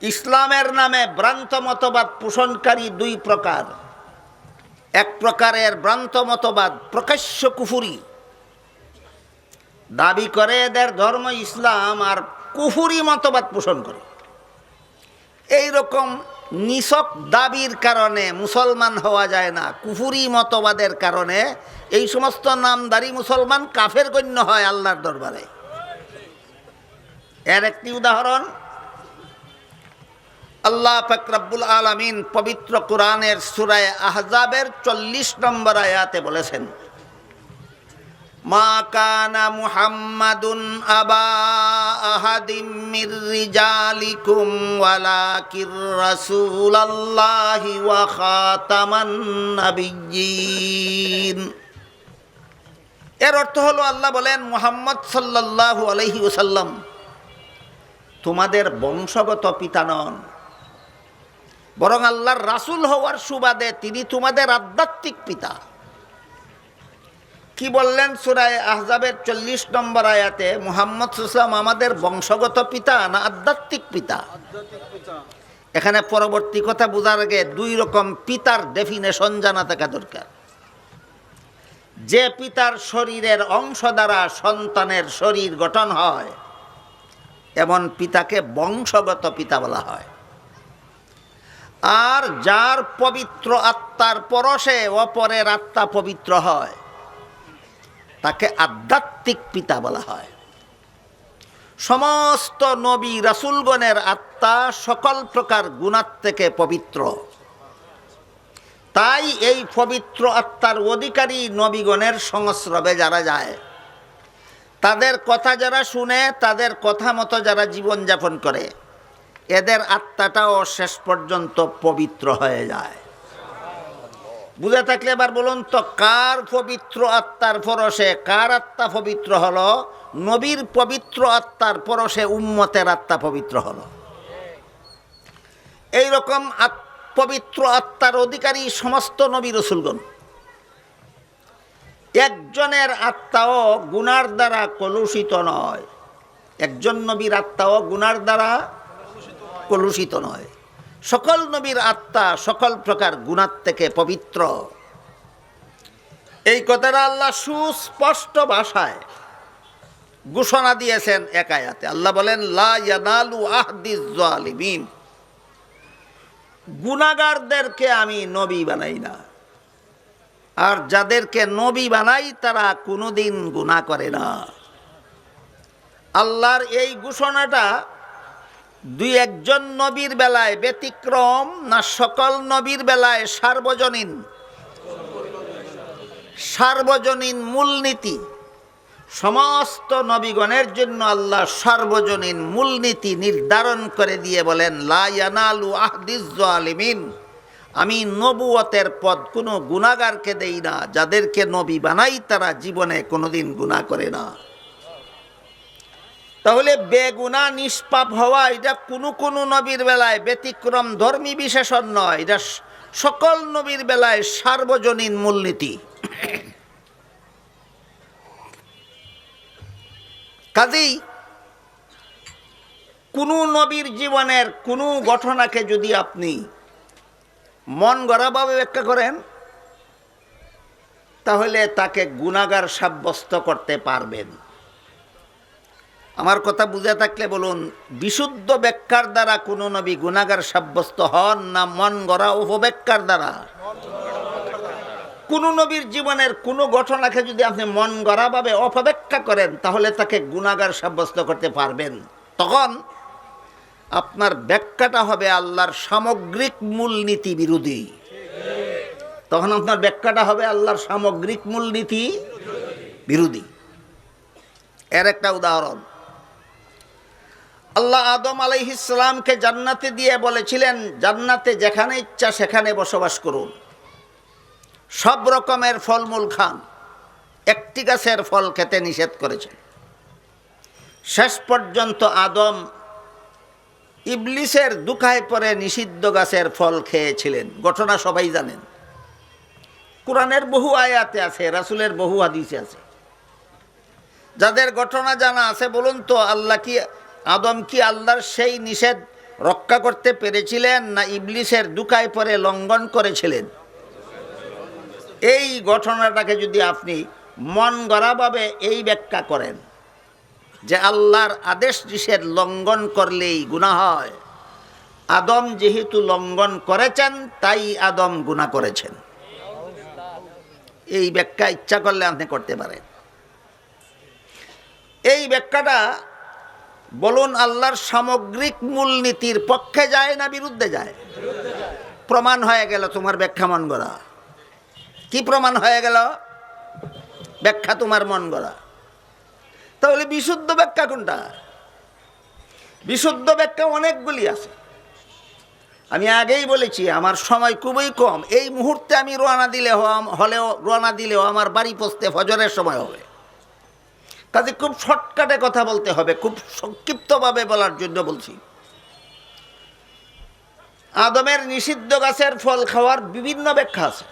ইসলামের নামে ভ্রান্ত মতবাদ পোষণকারী দুই প্রকার। এক প্রকারের ভ্রান্ত মতবাদ প্রকাশ্য কুফুরি, দাবি করে এদের ধর্ম ইসলাম, আর কুফুরি মতবাদ পোষণ করে। এই রকম নিছক দাবির কারণে মুসলমান হওয়া যায় না। কুফুরি মতবাদের কারণে এই সমস্ত নামদারি মুসলমান কাফের গণ্য হয় আল্লাহর দরবারে। এর একটি উদাহরণ আল্লাহ পাক রব্বুল আলামিন পবিত্র কোরআনের সূরা আহজাবের 40 নম্বর আয়াতে বলেছেন, মা কানা মুহাম্মাদুন আবা আহাদিম মির রিজালিকুম ওয়ালাকির রাসূলুল্লাহি ওয়া খাতামান নাবিয়্যিন। এর অর্থ হলো আল্লাহ বলেন, মুহাম্মদ সাল্লাল্লাহু আলাইহি ওয়াসাল্লাম তোমাদের বংশগত পিতা নন, বরং আল্লাহর রাসূল হওয়ার সুবাদে তিনি তোমাদের আধ্যাত্মিক পিতা। কি বললেন সূরা আহজাবের 40 নম্বর আয়াতে? মুহাম্মদ সাল্লাল্লাহু আলাইহি ওয়াসাল্লাম আমাদের বংশগত পিতা না আধ্যাত্মিক পিতা? এখানে পরবর্তী কথা বোঝার আগে দুই রকম পিতার ডেফিনেশন জানা থাকা দরকার। যে পিতার শরীরের অংশ দ্বারা সন্তানের শরীর গঠন হয় এমন পিতাকে বংশগত পিতা বলা হয়। আর যার পবিত্র আত্মার পরশে অপরের আত্মা পবিত্র হয় তাকে আধ্যাত্মিক পিতা বলা হয়। সমস্ত নবী রাসূলগণের আত্মা সকল প্রকার গুনাহ থেকে পবিত্র, তাই এই পবিত্র আত্মার অধিকারী নবীগণের সংস্রবে যারা যায়, তাদের কথা যারা শুনে, তাদের কথা মতো যারা জীবনযাপন করে, এদের আত্মাটাও শেষ পর্যন্ত পবিত্র হয়ে যায়। বুঝে থাকলে এবার বলুন তো, কার পবিত্র আত্মার পরশে কার আত্মা পবিত্র হলো? নবীর পবিত্র আত্মার পরশে উম্মতের আত্মা পবিত্র হলো। এইরকম পবিত্র আত্মার অধিকারী সমস্ত নবী রাসূলগণ। একজনের আত্মাও গুনার দ্বারা কলুষিত নয়, একজন নবীর আত্মাও গুনার দ্বারা কলুষিত নয়। সকল নবীর আত্মা সকল প্রকার গুনার থেকে পবিত্র। এই কথাটা আল্লাহ সুস্পষ্ট ভাষায় ঘোষণা দিয়েছেন এক আয়াতে। আল্লাহ বলেন, লা ইয়ানালু আহদিজ জালিমিন, গুনাহগারদেরকে আমি নবী বানাই না, আর যাদেরকে নবী বানাই তারা কোনোদিন গুনাহ করে না। আল্লাহর এই ঘোষণাটা দুই একজন নবীর বেলায় ব্যতিক্রম, না সকল নবীর বেলায় সার্বজনীন? সার্বজনীন মূলনীতি। সমস্ত নবীগণের জন্য আল্লাহ সার্বজনীন মূলনীতি নির্ধারণ করে দিয়ে বলেন, লা ইয়ানালু আহদিজ জালিমিন, আমি নবুয়তের পদ কোনো গুনাহগারকে দেই না, যাদেরকে নবী বানাই তারা জীবনে কোনোদিন গুনাহ করে না। তাহলে বেগুনা নিষ্পাপ হওয়া এটা কোনো নবীর বেলায় ব্যতিক্রম ধর্মী বিশেষণ নয়, এটা সকল নবীর বেলায় সার্বজনীন মূলনীতি। কাজেই কোন নবীর জীবনের কোনো ঘটনাকে যদি আপনি মন গড়াভাবে ব্যাখ্যা করেন, তাহলে তাকে গুনাহগার সাব্যস্ত করতে পারবেন। আমার কথা বুঝে থাকলে বলুন, বিশুদ্ধ ব্যাখ্যার দ্বারা কোনো নবী গুনাহগার সাব্যস্ত হন, না মন গড়া উপব্যাখ্যার দ্বারা? কোন নবীর জীবনের কোনো ঘটনাকে যদি আপনি মন গড়াভাবে অপব্যাখ্যা করেন, তাহলে তাকে গুনাহগার সাব্যস্ত করতে পারবেন। তখন আপনার ব্যাখ্যাটা হবে আল্লাহর সামগ্রিক মূলনীতি বিরোধী। তখন আপনার ব্যাখ্যাটা হবে আল্লাহর সামগ্রিক মূলনীতি বিরোধী। এর একটা উদাহরণ, আল্লাহ আদম আলাইহিস সালামকে জান্নাতে দিয়ে বলেছিলেন, জান্নাতে যেখানে ইচ্ছা সেখানে বসবাস করুন, সব রকমের ফলমূল খান, একটি গাছের ফল খেতে নিষেধ করেছেন। শেষ পর্যন্ত আদম ইবলিসের দুখায় পরে নিষিদ্ধ গাছের ফল খেয়েছিলেন। ঘটনা সবাই জানেন, কোরআনের বহু আয়াতে আছে, রাসূলের বহু হাদিসে আছে। যাদের ঘটনা জানা আছে বলুন তো, আদম কি আল্লাহর সেই নিষেধ রক্ষা করতে পেরেছিলেন, না ইবলিসের দুখায় পরে লঙ্ঘন করেছিলেন? এই ঘটনাটাকে যদি আপনি মন গড়াভাবে এই ব্যাখ্যা করেন যে আল্লাহর আদেশ নিষেধ লঙ্ঘন করলেই গুনাহ হয়, আদম যেহেতু লঙ্ঘন করেছেন তাই আদম গুনাহ করেছেন, এই ব্যাখ্যা ইচ্ছা করলে আপনি করতে পারেন। এই ব্যাখ্যাটা বলুন আল্লাহর সামগ্রিক মূলনীতির পক্ষে যায় না বিরুদ্ধে যায়? প্রমাণ হয়ে গেল তোমার ব্যাখ্যা মন গড়া। কি প্রমাণ হয়ে গেল? ব্যাখ্যা তোমার মন গড়া। তাহলে বিশুদ্ধ ব্যাখ্যা কোনটা? বিশুদ্ধ ব্যাখ্যা অনেকগুলি আছে। আমি আগেই বলেছি আমার সময় খুবই কম। এই মুহূর্তে আমি রওনা দিলেও আমার বাড়ি পৌঁছতে ফজরের সময় হবে। কাজে খুব শর্টকাটে কথা বলতে হবে, খুব সংক্ষিপ্তভাবে বলার জন্য বলছি। আদমের নিষিদ্ধ গাছের ফল খাওয়ার বিভিন্ন ব্যাখ্যা আছে,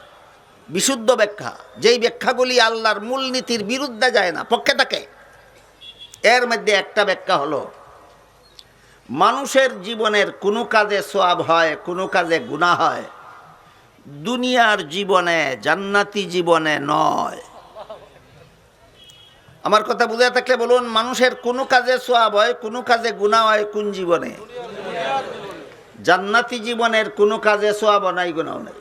বিশুদ্ধ ব্যাখ্যা, যেই ব্যাখ্যাগুলি আল্লাহর মূলনীতির বিরুদ্ধে যায় না, পক্ষে থাকে। এর মধ্যে একটা ব্যাখ্যা হলো, মানুষের জীবনের কোনো কাজে সওয়াব হয়, কোনো কাজে গুনাহ হয়, দুনিয়ার জীবনে, জান্নাতি জীবনে নয়। আমার কথা বুঝে থাকলে বলুন, মানুষের কোনো কাজে সওয়াব হয়, কোনো কাজে গুনাহ হয় কোন জীবনে? জান্নাতি জীবনের কোনো কাজে সওয়াব নাই, গুনাহ নাই।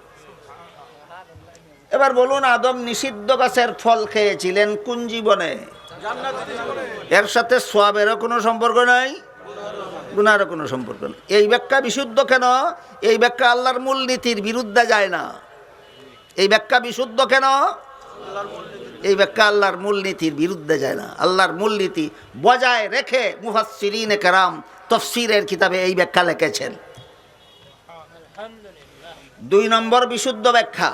এবার বলুন, আদম নিষিদ্ধ গাছের ফল খেয়েছিলেন কোন জীবনে? এর সাথে সওয়াবেরও কোনো সম্পর্ক নাই, গুনাহেরও কোনো সম্পর্ক নেই। এই ব্যাখ্যা বিশুদ্ধ কেন? এই ব্যাখ্যা আল্লাহর মূলনীতির বিরুদ্ধে যায় না। এই ব্যাখ্যা বিশুদ্ধ কেন? এই ব্যাখ্যা আল্লাহর মূলনীতির বিরুদ্ধে যায় না। আল্লাহর মূলনীতি বজায় রেখে মুফাসসিরিনে কেরাম তাফসীরের কিতাবে এই ব্যাখ্যা লিখেছেন। 2 নম্বর বিশুদ্ধ ব্যাখ্যা,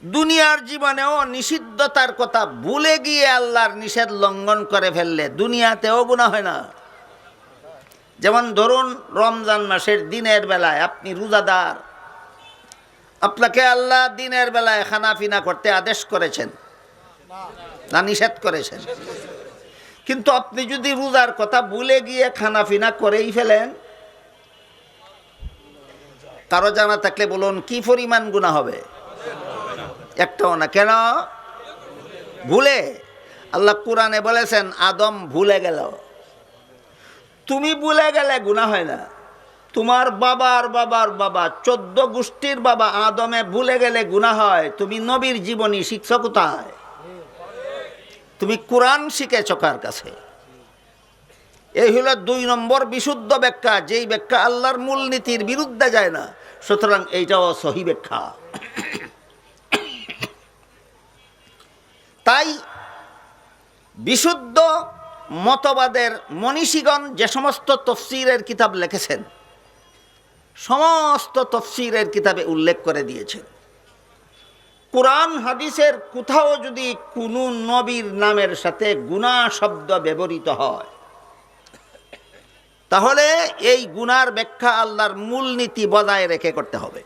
দুনিয়ার জীবনেও নিষিদ্ধতার কথা ভুলে গিয়ে আল্লাহর নিষেধ লঙ্ঘন করে ফেললে দুনিয়াতেও গুনাহ হয় না। যেমন ধরুন রমজান মাসের দিনের বেলায় আপনি রোজাদার, আপনাকে আল্লাহ দিনের বেলায় খানাফিনা করতে আদেশ করেছেন না নিষেধ করেছেন, কিন্তু আপনি যদি রোজার কথা ভুলে গিয়ে খানাফিনা করেই ফেলেন, কারো জানা থাকলে বলুন কি পরিমাণ গুনাহ হবে? একটাও না। কেন? ভুলে। আল্লাহ কোরআনে বলেছেন আদম ভুলে গেল। তুমি ভুলে গেলে গুনাহ হয় না, তোমার বাবার বাবার বাবা 14 গোষ্ঠীর বাবা আদমে ভুলে গেলে গুনাহ হয়। তুমি নবীর জীবনী শিখছ কোথায়? তুমি কোরআন শিখেছ কার কাছে? এই হলো 2 নম্বর বিশুদ্ধ ব্যাখ্যা, যেই ব্যাখ্যা আল্লাহর মূলনীতির বিরুদ্ধে যায় না, সুতরাং এইটাও সহি ব্যাখ্যা। তাই বিশুদ্ধ মতবাদের মনীষীগণ যে সমস্ত তফসিরের কিতাব লিখেছেন, সমস্ত তফসিরের কিতাবে উল্লেখ করে দিয়েছেন, কোরআন হাদিসের কোথাও যদি কোনো নবীর নামের সাথে গুনাহ শব্দ ব্যবহৃত হয়, তাহলে এই গুনার ব্যাখ্যা আল্লাহর মূলনীতি বজায় রেখে করতে হবে।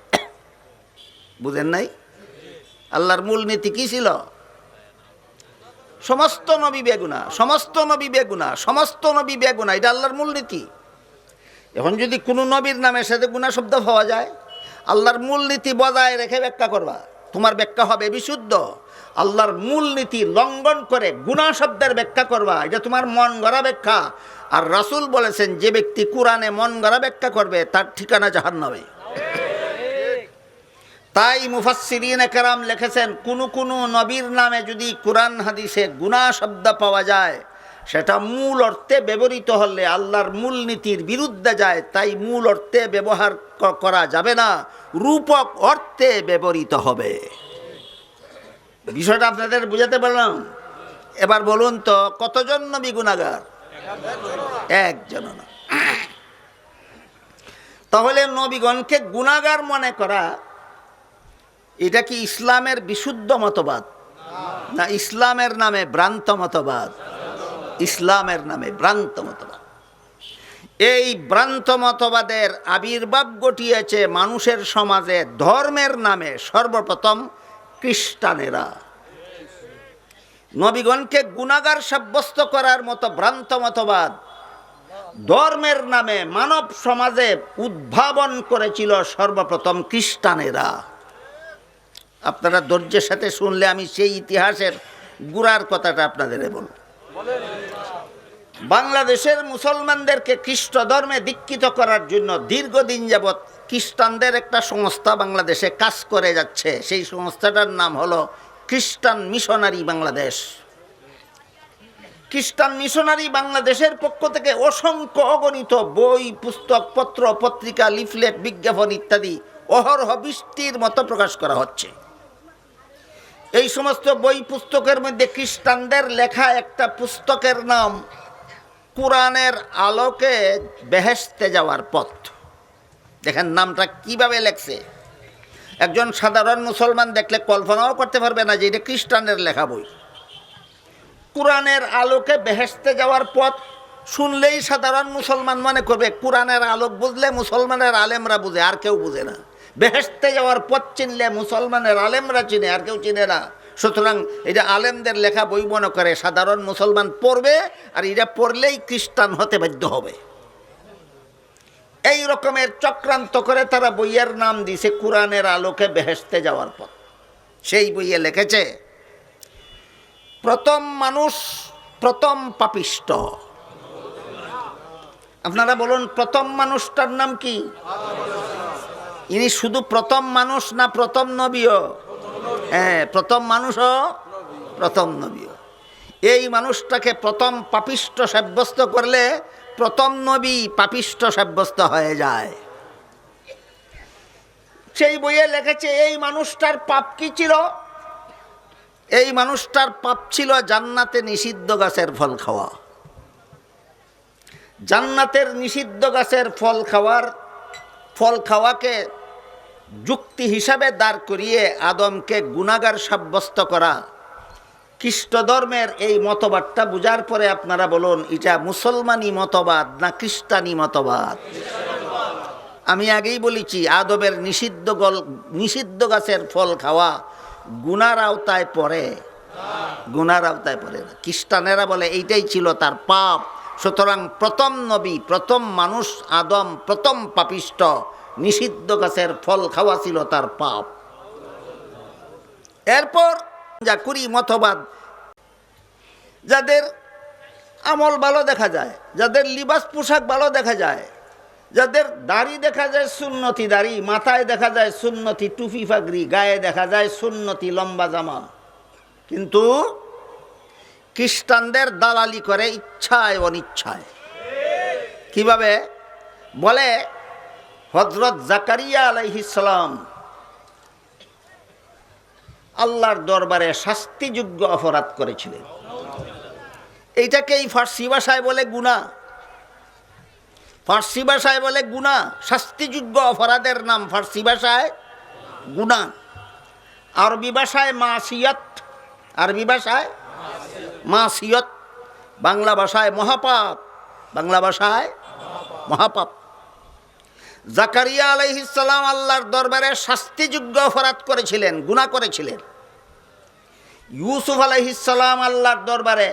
বুঝেন নাই? আল্লাহর মূলনীতি কি ছিল? সমস্ত নবী বেগুনা, সমস্ত নবী বেগুনা, সমস্ত নবী বেগুনা, এটা আল্লাহর মূলনীতি। এখন যদি কোনো নবীর নামের সাথে গুনাহ শব্দ পাওয়া যায়, আল্লাহর মূলনীতি বজায় রেখে ব্যাখ্যা করবা, তোমার ব্যাখ্যা হবে বিশুদ্ধ। আল্লাহর মূলনীতি লঙ্ঘন করে গুনাহ শব্দের ব্যাখ্যা করবা, এটা তোমার মন গড়া ব্যাখ্যা। আর রাসূল বলেছেন যে ব্যক্তি কোরআনে মন গড়া ব্যাখ্যা করবে তার ঠিকানা জাহান্নামে। তাই মুফাসসিরিনে কেরাম লিখেছেন কোন নবীর নামে যদি কোরআন হাদিসে গুনাহ শব্দ পাওয়া যায়, সেটা মূল অর্থে ব্যবহৃত হলে আল্লাহর মূলনীতির বিরুদ্ধে যায়, তাই মূল অর্থে ব্যবহার করা যাবে না, রূপক অর্থে ব্যবহৃত হবে। বিষয়টা আপনাদের বুঝাতে পারলাম? এবার বলুন তো কতজন নবী গুনাহগার? একজন না। তাহলে নবীগণকে গুনাহগার মনে করা, এটা কি ইসলামের বিশুদ্ধ মতবাদ না ইসলামের নামে ভ্রান্ত মতবাদ? ইসলামের নামে ভ্রান্ত মতবাদ। এই ভ্রান্ত মতবাদের আবির্ভাব ঘটিয়েছে মানুষের সমাজে ধর্মের নামে সর্বপ্রথম খ্রিস্টানেরা। নবীগণকে গুনাহগার সাব্যস্ত করার মতো ভ্রান্ত মতবাদ ধর্মের নামে মানব সমাজে উদ্ভাবন করেছিল সর্বপ্রথম খ্রিস্টানেরা। আপনারা ধৈর্যের সাথে শুনলে আমি সেই ইতিহাসের গুড়ার কথাটা আপনাদের বলব। বাংলাদেশের মুসলমানদেরকে খ্রিস্ট ধর্মে দীক্ষিত করার জন্য দীর্ঘদিন যাবৎ খ্রিস্টানদের একটা সংস্থা বাংলাদেশে কাজ করে যাচ্ছে। সেই সংস্থাটার নাম হলো খ্রিস্টান মিশনারি বাংলাদেশ। খ্রিস্টান মিশনারি বাংলাদেশের পক্ষ থেকে অসংখ্য অগণিত বই, পুস্তক, পত্র, পত্রিকা, লিফলেট, বিজ্ঞাপন ইত্যাদি অহরহ বৃষ্টির মতো প্রকাশ করা হচ্ছে। এই সমস্ত বই পুস্তকের মধ্যে খ্রিস্টানদের লেখা একটা পুস্তকের নাম কোরআনের আলোকে বেহেশতে যাওয়ার পথ। দেখেন নামটা কিভাবে লেখছে। একজন সাধারণ মুসলমান দেখলে কল্পনাও করতে পারবে না যে এটা খ্রিস্টানের লেখা বই। কোরআনের আলোকে বেহেশতে যাওয়ার পথ শুনলেই সাধারণ মুসলমান মনে করবে কোরআনের আলোক বুঝলে মুসলমানের আলেমরা বুঝে, আর কেউ বুঝে না। বেহেশতে যাওয়ার পথ চিনলে মুসলমানের আলেমরা চিনে, আর কেউ চিনে না। সুতরাং এটা আলেমদের লেখা বই মনে করে সাধারণ মুসলমান পড়বে, আর এটা পড়লেই খ্রিস্টান হতে বাধ্য হবে। এই রকমের চক্রান্ত করে তারা বইয়ের নাম দিয়েছে কোরআনের আলোকে বেহেশতে যাওয়ার পথ। সেই বইয়ে লিখেছে প্রথম মানুষ প্রথম পাপিষ্ট। আপনারা বলুন প্রথম মানুষটার নাম কি? ইনি শুধু প্রথম মানুষ না প্রথম নবীও? হ্যাঁ, প্রথম মানুষও প্রথম নবীও। এই মানুষটাকে প্রথম পাপিষ্ট সাব্যস্ত করলে প্রথম নবী পাপিষ্ট সাব্যস্ত হয়ে যায়। সেই বইয়ে লিখেছে এই মানুষটার পাপ কি ছিল? এই মানুষটার পাপ ছিল জান্নাতে নিষিদ্ধ গাছের ফল খাওয়া। জান্নাতের নিষিদ্ধ গাছের ফল খাওয়াকে যুক্তি হিসাবে দাঁড় করিয়ে আদমকে গুনাহগার সাব্যস্ত করা। খ্রিস্ট ধর্মের এই মতবাদটা বুঝার পরে আপনারা বলুন এটা মুসলমানি মতবাদ না খ্রিস্টানি মতবাদ? আমি আগেই বলেছি আদমের নিষিদ্ধ গাছের ফল খাওয়া গুনার আওতায় পড়ে, গুনার আওতায় পড়ে না। খ্রিস্টানেরা বলে এইটাই ছিল তার পাপ। সুতরাং প্রথম নবী, প্রথম মানুষ আদম, প্রথম পাপিষ্ট, নিষিদ্ধ গাছের ফল খাওয়া ছিল তার পাপ। এরপর যা কুড়ি মতবাদ, যাদের আমল ভালো দেখা যায়, যাদের লিবাস পোশাক ভালো দেখা যায়, যাদের দাড়ি দেখা যায় সুন্নতি দাড়ি, মাথায় দেখা যায় সুন্নতি টুপি পাগড়ি, গায়ে দেখা যায় সুন্নতি লম্বা জামা, কিন্তু খ্রিস্টানদের দালালি করে ইচ্ছায় অনিচ্ছায়। কিভাবে? বলে হযরত জাকারিয়া আলাইহিস সালাম আল্লাহর দরবারে শাস্তিযোগ্য অপরাধ করেছিলেন। এইটাকেই ফার্সি ভাষায় বলে গুনাহ। ফার্সি ভাষায় বলে গুনাহ। শাস্তিযোগ্য অপরাধের নাম ফার্সি ভাষায় গুনাহ, আরবি ভাষায় মাসিয়ত, আরবি ভাষায় মাসিয়ত, বাংলা ভাষায় মহাপাপ, বাংলা ভাষায় মহাপাপ। জাকারিয়া আলাইহিস সালাম আল্লাহর দরবারে শাস্তিযোগ্য অপরাধ করেছিলেন, গুনাহ করেছিলেন। ইউসুফ আলাইহিস সালাম আল্লাহর দরবারে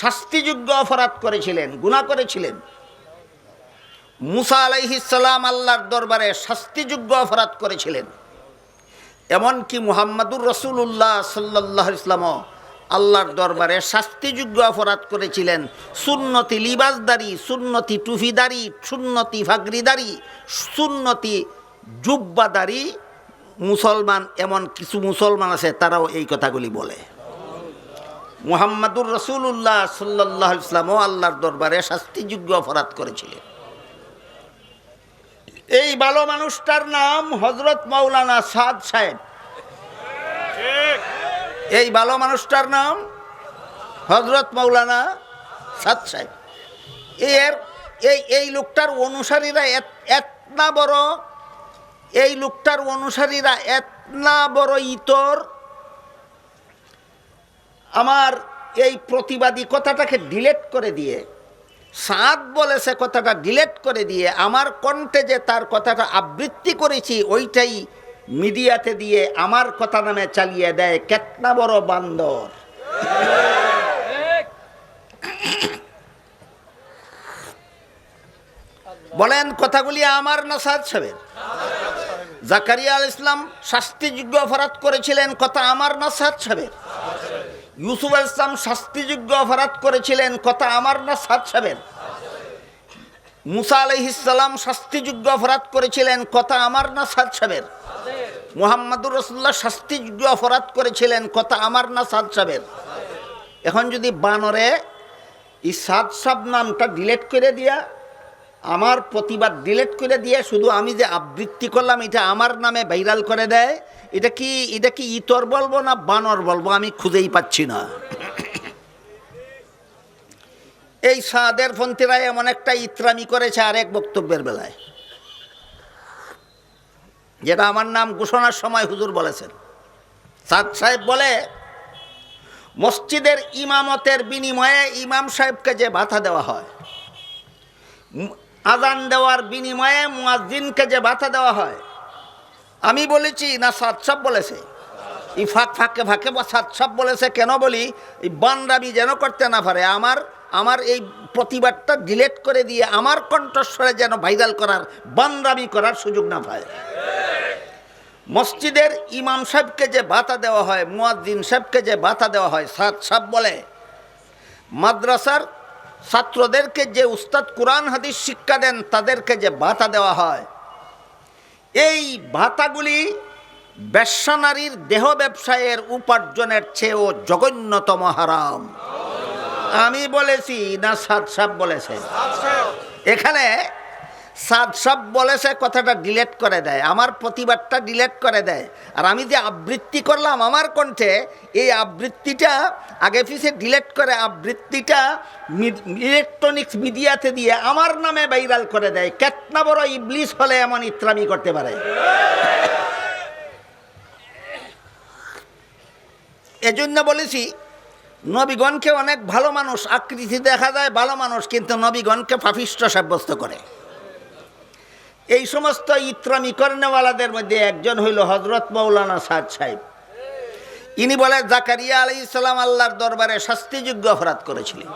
শাস্তিযোগ্য অপরাধ করেছিলেন, গুনাহ করেছিলেন। মুসা আলাইহিস সালাম আল্লাহর দরবারে শাস্তিযোগ্য অপরাধ করেছিলেন। এমনকি মুহাম্মাদুর রাসূলুল্লাহ সাল্লাল্লাহু আলাইহি ওয়াসাল্লাম আল্লাহর দরবারে শাস্তিযোগ্য অপরাধ করেছিলেন। সুন্নতি লিবাসদারি, সুন্নতি টুফিদারি, সুন্নতি ফাগরিদারি, সুন্নতি জুব্বাদারি মুসলমান, এমন কিছু মুসলমান আছে তারাও এই কথাগুলি বলে। মুহাম্মাদুর রাসূলুল্লাহ সাল্লাল্লাহু আলাইহি ওয়াসাল্লাম আল্লাহর দরবারে শাস্তিযোগ্য অপরাধ করেছিলেন। এই ভালো মানুষটার নাম হযরত মাওলানা সাদ সাহেব। এই ভালো মানুষটার নাম হযরত মাওলানা সাদ সাহেব। এই লোকটার অনুসারীরা এতনা বড়, এই লোকটার অনুসারীরা এতনা বড় ইতর, আমার এই প্রতিবাদী কথাটাকে ডিলেট করে দিয়ে, সাদ বলেছে কথাটা ডিলেট করে দিয়ে আমার কণ্ঠে যে তার কথাটা আবৃত্তি করেছি ওইটাই মিডিয়াতে দিয়ে আমার কথা নামে চালিয়ে দেয়। কেতনা বড় বান্দর! বলেন কথাগুলি আমার না সাদ সাহেবের? জাকারিয়া আলাইহিস সালাম শাস্তিযোগ্য অপরাধ করেছিলেন, কথা আমার না সাদ সাহেবের? ইউসুফ আলাইহিস সালাম শাস্তিযোগ্য অপরাধ করেছিলেন, কথা আমার না সাদ সাহেবের? মুসা আলাইহিস সালাম শাস্তিযোগ্য অপরাধ করেছিলেন, কথা আমার না সাদ সাহেবের? মুহাম্মাদুর রাসূলুল্লাহ শাস্তিযোগ্য অপরাধ করেছিলেন, কথা আমার না সাদ সাহেবের? এখন যদি বানরে এই সাদ সাহেব নামটা ডিলেট করে দিয়া, আমার প্রতিবাদ ডিলেট করে দিয়ে শুধু আমি যে আবৃত্তি করলাম এটা আমার নামে ভাইরাল করে দেয়, এটা কি ইতর বলবো না বানর বলবো আমি খুঁজেই পাচ্ছি না। এই সাদের পন্থীরা এমন একটা ইতরামি করেছে আরেক বক্তব্যের বেলায়, যেটা আমার নাম ঘোষণার সময় হুজুর বলেছেন। সাদ সাহেব বলে মসজিদের ইমামতের বিনিময়ে ইমাম সাহেবকে যে ভাতা দেওয়া হয়, আজান দেওয়ার বিনিময়ে মুয়াজ্জিনকে যে ভাতা দেওয়া হয়, আমি বলেছি না সাদ সাহেব বলেছে? এই ফাঁকে সাদ সাহেব বলেছে। কেন বলি? এই বান্দাবি যেন করতে না পারে, আমার এই প্রতিবাদটা ডিলেট করে দিয়ে আমার কণ্ঠস্বরে যেন ভাইরাল করার, বান্দাবি করার সুযোগ না পায়। মসজিদের ইমাম সাহেবকে যে ভাতা দেওয়া হয়, মুয়াজ্জিন সাহেবকে যে ভাতা দেওয়া হয়, সাদ সাহেব বলে মাদ্রাসার ছাত্রদেরকে যে উস্তাদ কোরআন হাদিস শিক্ষা দেন তাদেরকে যে ভাতা দেওয়া হয়, এই ভাতাগুলি বেশ্যা নারীর দেহ ব্যবসায়ের উপার্জনের চেয়েও জঘন্যতম হারাম। আমি বলেছি না সাদ সাহেব বলেছে? এখানে সাদ সব বলেছে কথাটা ডিলেট করে দেয়, আমার প্রতিবাদটা ডিলেট করে দেয়। আর আমি যে আবৃত্তি করলাম আমার কণ্ঠে, এই আবৃত্তিটা আগে পিছে ডিলেট করে আবৃত্তিটা ইলেকট্রনিক্স মিডিয়াতে দিয়ে আমার নামে ভাইরাল করে দেয়। কেতনা বড় ইবলিস হলে এমন ইত্রামি করতে পারে? এজন্য বলেছি নবীগণকে অনেক ভালো মানুষ আকৃতি দেখা যায় ভালো মানুষ, কিন্তু নবীগণকে পাপিষ্ঠ সাব্যস্ত করে। এই সমস্ত ইত্রামি কর্নেওয়ালাদের মধ্যে একজন হইল হজরত মৌলানা সাদ সাহেব। ইনি বলে জাকারিয়া আলাইহিস সালাম আল্লাহর দরবারে শাস্তিযোগ্য অপরাধ করেছিলেন।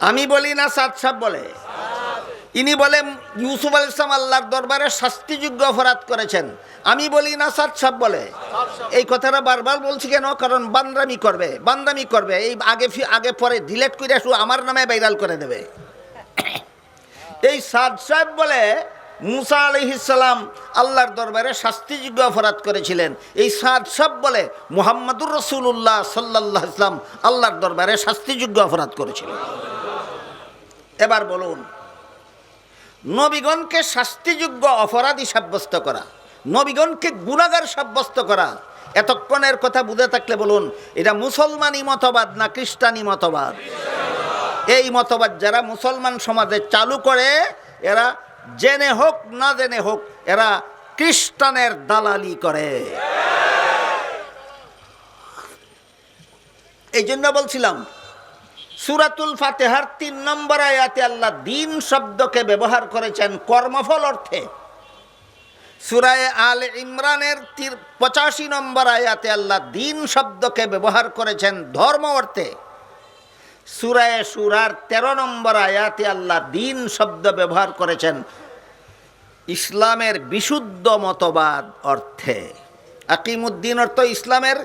আমি বলি না, সাদ সাহেব বলে। ইনি বলে ইউসুফ আলাইহিস সালাম আল্লাহর দরবারে শাস্তিযোগ্য অপরাধ করেছেন। আমি বলি না, সাদ সাহেব বলে। এই কথাটা বারবার বলছি কেন? কারণ বান্দামি করবে, এই আগে পরে ডিলেট করে শুধু আমার নামে ভাইরাল করে দেবে। এই সাদ সাহেব বলে মুসা আলাইহিস সালাম আল্লাহর দরবারে শাস্তিযোগ্য অপরাধ করেছিলেন। এই সাদ সাহেব বলে মুহাম্মদুর রাসূলুল্লাহ সাল্লাল্লাহু আলাইহি ওয়াসাল্লাম আল্লাহর দরবারে শাস্তিযোগ্য অপরাধ করেছিলেন। এবার বলুন, নবীগণকে শাস্তিযোগ্য অপরাধী সাব্যস্ত করা, নবীগণকে গুনাহগার সাব্যস্ত করা, এতক্ষণের কথা বুঝে থাকলে বলুন এটা মুসলমানি মতবাদ না খ্রিস্টানি মতবাদ? এই মতবাদ যারা মুসলমান সমাজে চালু করে, এরা জেনে হোক না জেনে হোক, এরা খ্রিস্টানের দালালি করে। এই জন্য বলছিলাম সূরাতুল ফাতিহার ৩ নম্বর আয়াতে আল্লাহ দিন শব্দকে ব্যবহার করেছেন কর্মফল অর্থে। সূরা আলে ইমরানের 85 নম্বর আয়াতে আল্লাহ দিন শব্দকে ব্যবহার করেছেন ধর্ম অর্থে। সূরা শুরার 13 নম্বর আয়াতে আল্লাহ দিন শব্দ ব্যবহার করেছেন ইসলামের বিশুদ্ধ মতবাদ অর্থে। আকিমুদ্দিন অর্থ ইসলামের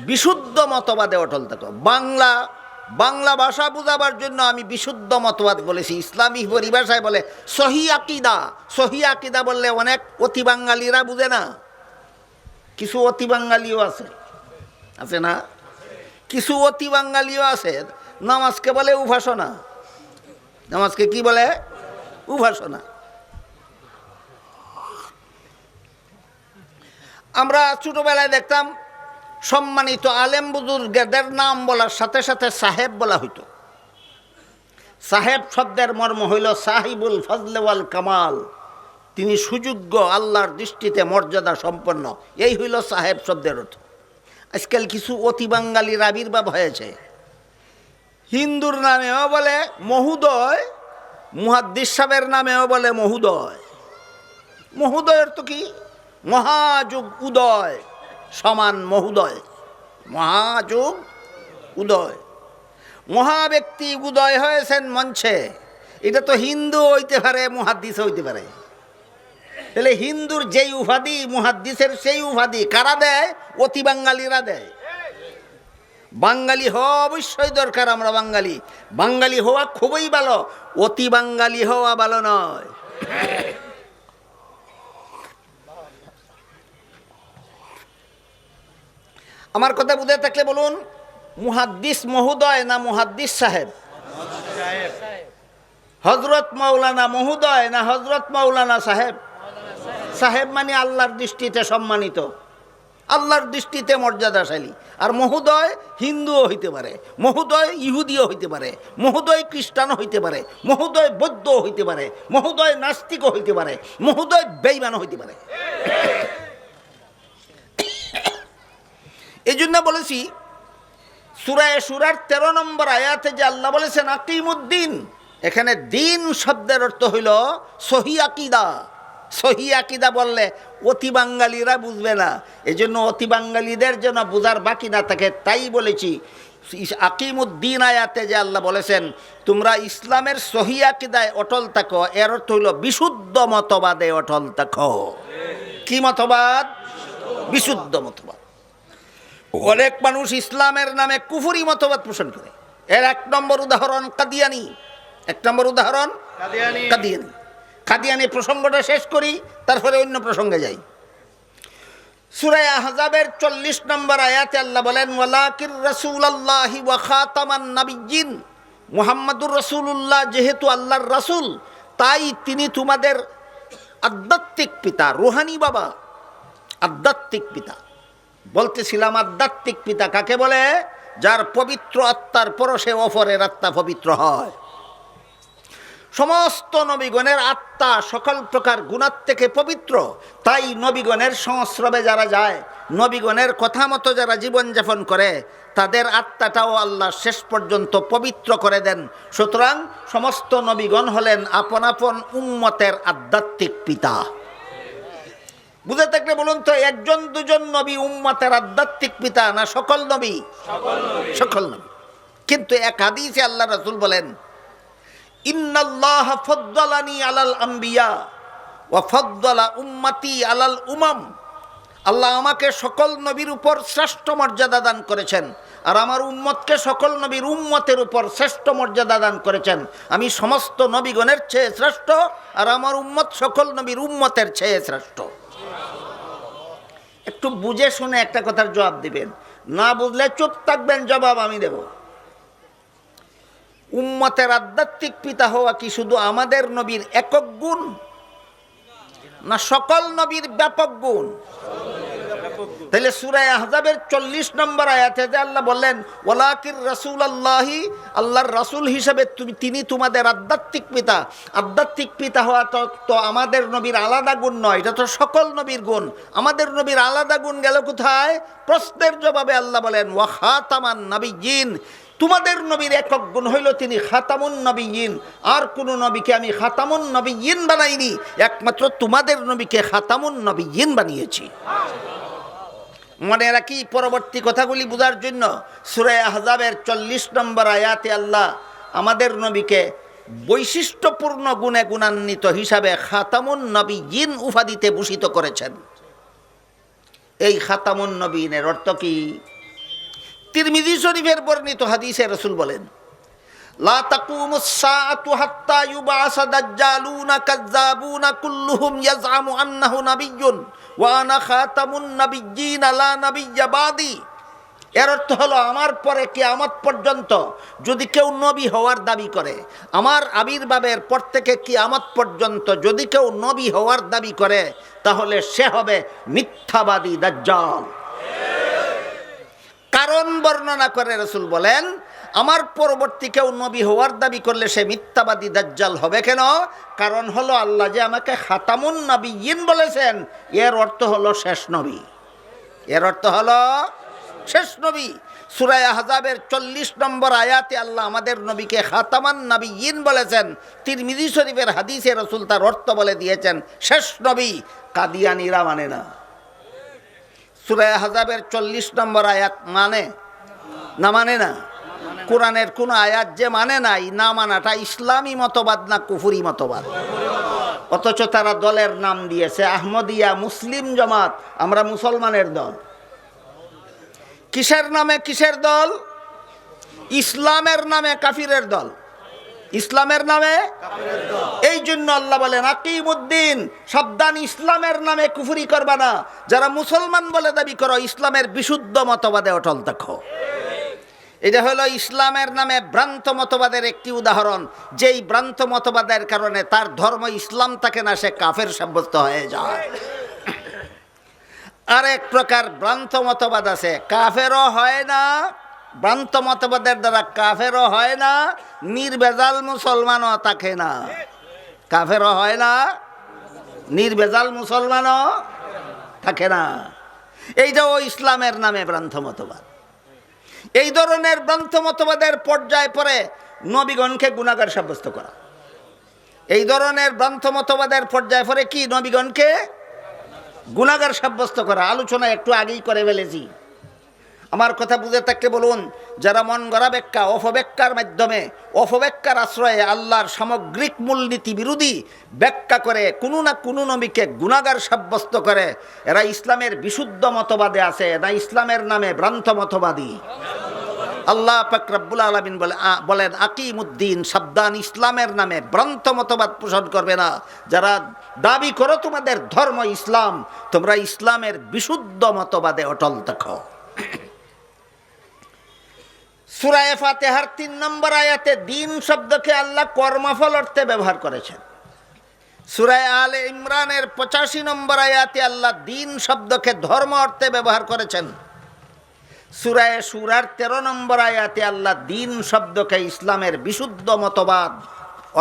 বিশুদ্ধ মতবাদে অটল থাকো। বাংলা ভাষা বোঝাবার জন্য আমি বিশুদ্ধ মতবাদ বলেছি। ইসলামী পরিভাষায় বলে সহি আকিদা। সহি আকিদা বললে অনেক অতি বাঙালিরা বুঝে না। কিছু অতি বাঙালিও আছে না? কিছু অতি বাঙালিও আছে। নামাজকে বলে উপাসনা। নামাজকে কি বলে? উপাসনা। আমরা ছোটবেলায় দেখতাম সম্মানিত আলেম বুজুর্গদের নাম বলার সাথে সাথে সাহেব বলা হইতো। সাহেব শব্দের মর্ম হইল সাহিবুল ফজলে ওয়াল কামাল, তিনি সুযোগ্য, আল্লাহর দৃষ্টিতে মর্যাদা সম্পন্ন। এই হইল সাহেব শব্দের অর্থ। আজকাল কিছু অতি বাঙালির আবির্ভাব হয়েছে। হিন্দুর নামেও বলে মহোদয়, মুহাদ্দিস সাহেবের নামেও বলে মহোদয়। মহোদয়ের তো কি? মহাযুগ উদয় সমান মহোদয়। মহাযুগ উদয়, মহাব্যক্তি উদয় হয়েছেন মঞ্চে। এটা তো হিন্দু হইতে পারে, মুহাদ্দিস হইতে পারে। তাহলে হিন্দুর যেই উপাধি, মুহাদ্দিসের সেই উপাধি কারা দেয়? অতি বাঙালিরা দেয়। বাঙালি হওয়া অবশ্যই দরকার। আমরা বাঙালি হওয়া খুবই ভালো, অতি বাঙালি হওয়া ভালো নয়। আমার কথা বুঝে থাকলে বলুন, মুহাদ্দিস মহোদয় না মুহাদ্দিস সাহেব? হযরত মাওলানা মহোদয় না হযরত মাওলানা সাহেব? সাহেব মানে আল্লাহর দৃষ্টিতে সম্মানিত, আল্লাহর দৃষ্টিতে মর্যাদাশালী। আর মহোদয় হিন্দুও হইতে পারে, মহোদয় ইহুদিও হইতে পারে, মহোদয় খ্রিস্টানও হইতে পারে, মহোদয় বৌদ্ধও হইতে পারে, মহোদয় নাস্তিকও হইতে পারে, মহোদয় বেঈমানও হইতে পারে। এই জন্য বলেছি সূরা শুরার 13 নম্বর আয়াতে যে আল্লাহ বলেছেন আকিমুদ্দিন, এখানে দিন শব্দের অর্থ হইল সহি আকিদা। সহি আকিদা বললে অতি বাঙালিরা বুঝবে না, এই জন্য অতি বাঙালিদের জন্য বোঝার বাকি না থাকে। তাই বলেছি আকিমুদ্দিন আয়াতে যে আল্লাহ বলেছেন তোমরা ইসলামের সহি আকিদায় অটল থাকো, এর অর্থ হইল বিশুদ্ধ মতবাদে অটল থাকো। কি মতবাদ? বিশুদ্ধ মতবাদ। অনেক মানুষ ইসলামের নামে কুফরি মতবাদ পোষণ করে। এর 1 নম্বর উদাহরণ কাদিয়ানি। 1 নম্বর উদাহরণ কাদিয়ানি প্রসঙ্গটা শেষ করি, তারপরে অন্য প্রসঙ্গে যাই। সূরা আহজাবের 40 নম্বর আয়াতে আল্লাহ বলেন ওয়ালাকির রাসূলুল্লাহি ওয়া খাতামান নাবিয়্যিন, মুহাম্মাদুর রাসূলুল্লাহ যেহেতু আল্লাহর রাসূল, তাই তিনি তোমাদের আধ্যাত্মিক পিতা, রুহানি বাবা, আধ্যাত্মিক পিতা। বলতেছিলাম আধ্যাত্মিক পিতা কাকে বলে? যার পবিত্র আত্মার পরশে অপরের আত্মা পবিত্র হয়। সমস্ত নবীগণের আত্মা সকল প্রকার গুণার থেকে পবিত্র। তাই নবীগণের সংস্রবে যারা যায়, নবীগণের কথা মতো যারা জীবনযাপন করে, তাদের আত্মাটাও আল্লাহ শেষ পর্যন্ত পবিত্র করে দেন। সুতরাং সমস্ত নবীগণ হলেন আপন আপন উম্মতের আধ্যাত্মিক পিতা। বুঝে থাকলে বলুন তো, একজন দুজন নবী উম্মতের আধ্যাত্মিক পিতা না সকল নবী? সকল নবী। কিন্তু এক হাদিসে আল্লাহ রাসূল বলেন, ইন্নাল্লাহ ফাদ্দালানি আলাল আম্বিয়া ওয়া ফাদ্দালা উম্মতি আলাল উমাম। আল্লাহ আমাকে সকল নবীর উপর শ্রেষ্ঠ মর্যাদা দান করেছেন, আর আমার উম্মতকে সকল নবীর উম্মতের উপর শ্রেষ্ঠ মর্যাদা দান করেছেন। আমি সমস্ত নবীগণের চেয়ে শ্রেষ্ঠ, আর আমার উম্মত সকল নবীর উম্মতের চেয়ে শ্রেষ্ঠ। একটু বুঝে শুনে একটা কথার জবাব দিবেন, না বুঝলে চুপ থাকবেন, জবাব আমি দেব। উম্মতের আধ্যাত্মিক পিতা হওয়া কি শুধু আমাদের নবীর একক গুণ, না সকল নবীর ব্যাপক গুণ? তাহলে সূরা আহজাবের 40 নম্বর আয়াতে যে আল্লাহ বললেন, ওয়ালাকির রাসূলুল্লাহি, আল্লাহর রাসূল হিসেবে তিনি তোমাদের আধ্যাত্মিক পিতা। আধ্যাত্মিক পিতা হওয়া তো আমাদের নবীর আলাদা গুণ নয়, এটা তো সকল নবীর গুণ। আমাদের নবীর আলাদা গুণ গেল কোথায়? প্রশ্নের জবাবে আল্লাহ বলেন, ওয়া খাতামান নাবিয়্যিন, তোমাদের নবীর একক গুণ হইল তিনি খাতামুন নবিয়্যিন। আর কোন নবীকে আমি খাতামুন নবিয়্যিন বানাইনি, একমাত্র তোমাদের নবীকে খাতামুন নবিয়্যিন বানিয়েছি। মনে রাখি, পরবর্তী কথাগুলি বোঝার জন্য সূরা আহজাবের 40 নম্বর আয়াতে আল্লাহ আমাদের নবীকে বৈশিষ্ট্যপূর্ণ গুণে গুণান্বিত হিসাবে খাতামুন নবিয়্যিন উপাধিতে ভূষিত করেছেন। এই খাতামুন নবিয়্যিনের অর্থ কি? তিরমিজি শরীফের বর্ণিত হাদিসে রাসূল বলেন, লা তাকুমুস সাআতু হাত্তা ইউবাসা দাজ্জালুনা কাযযাবুনা কুল্লুহুম ইয়াজআমু আন্নাহু নাবিয়্যুন ওয়া আনা খাতামুন নাবিয়্যিন লা নাবিয়্যা বাদি। এর অর্থ হলো, আমার পরে কিয়ামত পর্যন্ত যদি কেউ নবী হওয়ার দাবি করে, আমার আবির্ভাবের পর থেকে কিয়ামত পর্যন্ত যদি কেউ নবী হওয়ার দাবি করে, তাহলে সে হবে মিথ্যাবাদী দাজ্জাল। কারণ বর্ণনা করে রাসূল বলেন, আমার পরবর্তী কেউ নবী হওয়ার দাবি করলে সে মিথ্যাবাদী দাজ্জাল হবে। কেন? কারণ হলো, আল্লাহ যে আমাকে খাতামুন নবিয়্যিন বলেছেন, এর অর্থ হলো শেষ নবী। এর অর্থ হলো শেষ নবী। সূরা আহজাবের 40 নম্বর আয়াতে আল্লাহ আমাদের নবীকে খাতামান নবিয়্যিন বলেছেন। তিরমিজি শরীফের হাদিসে রাসূল তার অর্থ বলে দিয়েছেন শেষ নবী। কাদিয়ানীরা মানে না। সূরা আহজাবের 40 নম্বর আয়াত মানে না? মানে না। কোরআনের কোন আয়াত যে মানে নাই, না মানাটা ইসলামী মতবাদ না কুফরি মতবাদ? অথচ তারা দলের নাম দিয়েছে আহমদিয়া, মুসলিম জামাত। আমরা মুসলমানের দল। কিসের নামে কিসের দল? ইসলামের নামে কাফিরের দল। ইসলামের নামে কাফিরের দল। এই জন্য আল্লাহ বলেন, আকিমুদ্দিন, সাবধান, ইসলামের নামে কুফরি করবা না। যারা মুসলমান বলে দাবি করো, ইসলামের বিশুদ্ধ মতবাদে অটল থাকো। এটা হলো ইসলামের নামে ভ্রান্ত মতবাদের একটি উদাহরণ। যেই ভ্রান্ত মতবাদের কারণে তার ধর্ম ইসলাম থাকে না, সে কাফের সাব্যস্ত হয়ে যায়। আরেক প্রকার ভ্রান্ত মতবাদ আছে, কাফেরও হয় না, ভ্রান্ত মতবাদের দ্বারা কাফেরও হয় না, নির্ভেজাল মুসলমানও থাকে না। কাফেরও হয় না, নির্ভেজাল মুসলমানও থাকে না। এইটাও ইসলামের নামে ভ্রান্ত মতবাদ। এই ধরনের ভ্রান্ত মতবাদের পর্যায়ে পরে নবীগণকে গুনাহগার সাব্যস্ত করা। এই ধরনের ভ্রান্ত মতবাদের পর্যায়ে পরে কি? নবীগণকে গুনাহগার সাব্যস্ত করা। আলোচনা একটু আগেই করে ফেলেছি। আমার কথা বুঝে থাকলে বলুন, যারা মন গড়া ব্যাখ্যা, অপব্যাখ্যার মাধ্যমে, অপব্যাখ্যার আশ্রয়ে আল্লাহর সামগ্রিক মূলনীতি বিরোধী ব্যাখ্যা করে কোনো না কোনো নবীকে গুনাহগার সাব্যস্ত করে, এরা ইসলামের বিশুদ্ধ মতবাদে আছে না ইসলামের নামে ভ্রান্ত মতবাদী? আল্লাহ পাক রব্বুল আলামিন বলেন, আকিমুদ্দিন, সাবধান, ইসলামের নামে ভ্রান্ত মতবাদ পোষণ করবে না। যারা দাবি করো তোমাদের ধর্ম ইসলাম, তোমরা ইসলামের বিশুদ্ধ মতবাদে অটল থাকো। সূরা ফাতিহার 3 নম্বর আয়াতে দিন শব্দকে আল্লাহ কর্মফল অর্থে ব্যবহার করেছেন। সূরা আলে ইমরানের 85 নম্বর আয়াতে আল্লাহ দিন শব্দকে ধর্ম অর্থে ব্যবহার করেছেন। সূরা শুরার 13 নম্বর আয়াতে আল্লাহ দিন শব্দকে ইসলামের বিশুদ্ধ মতবাদ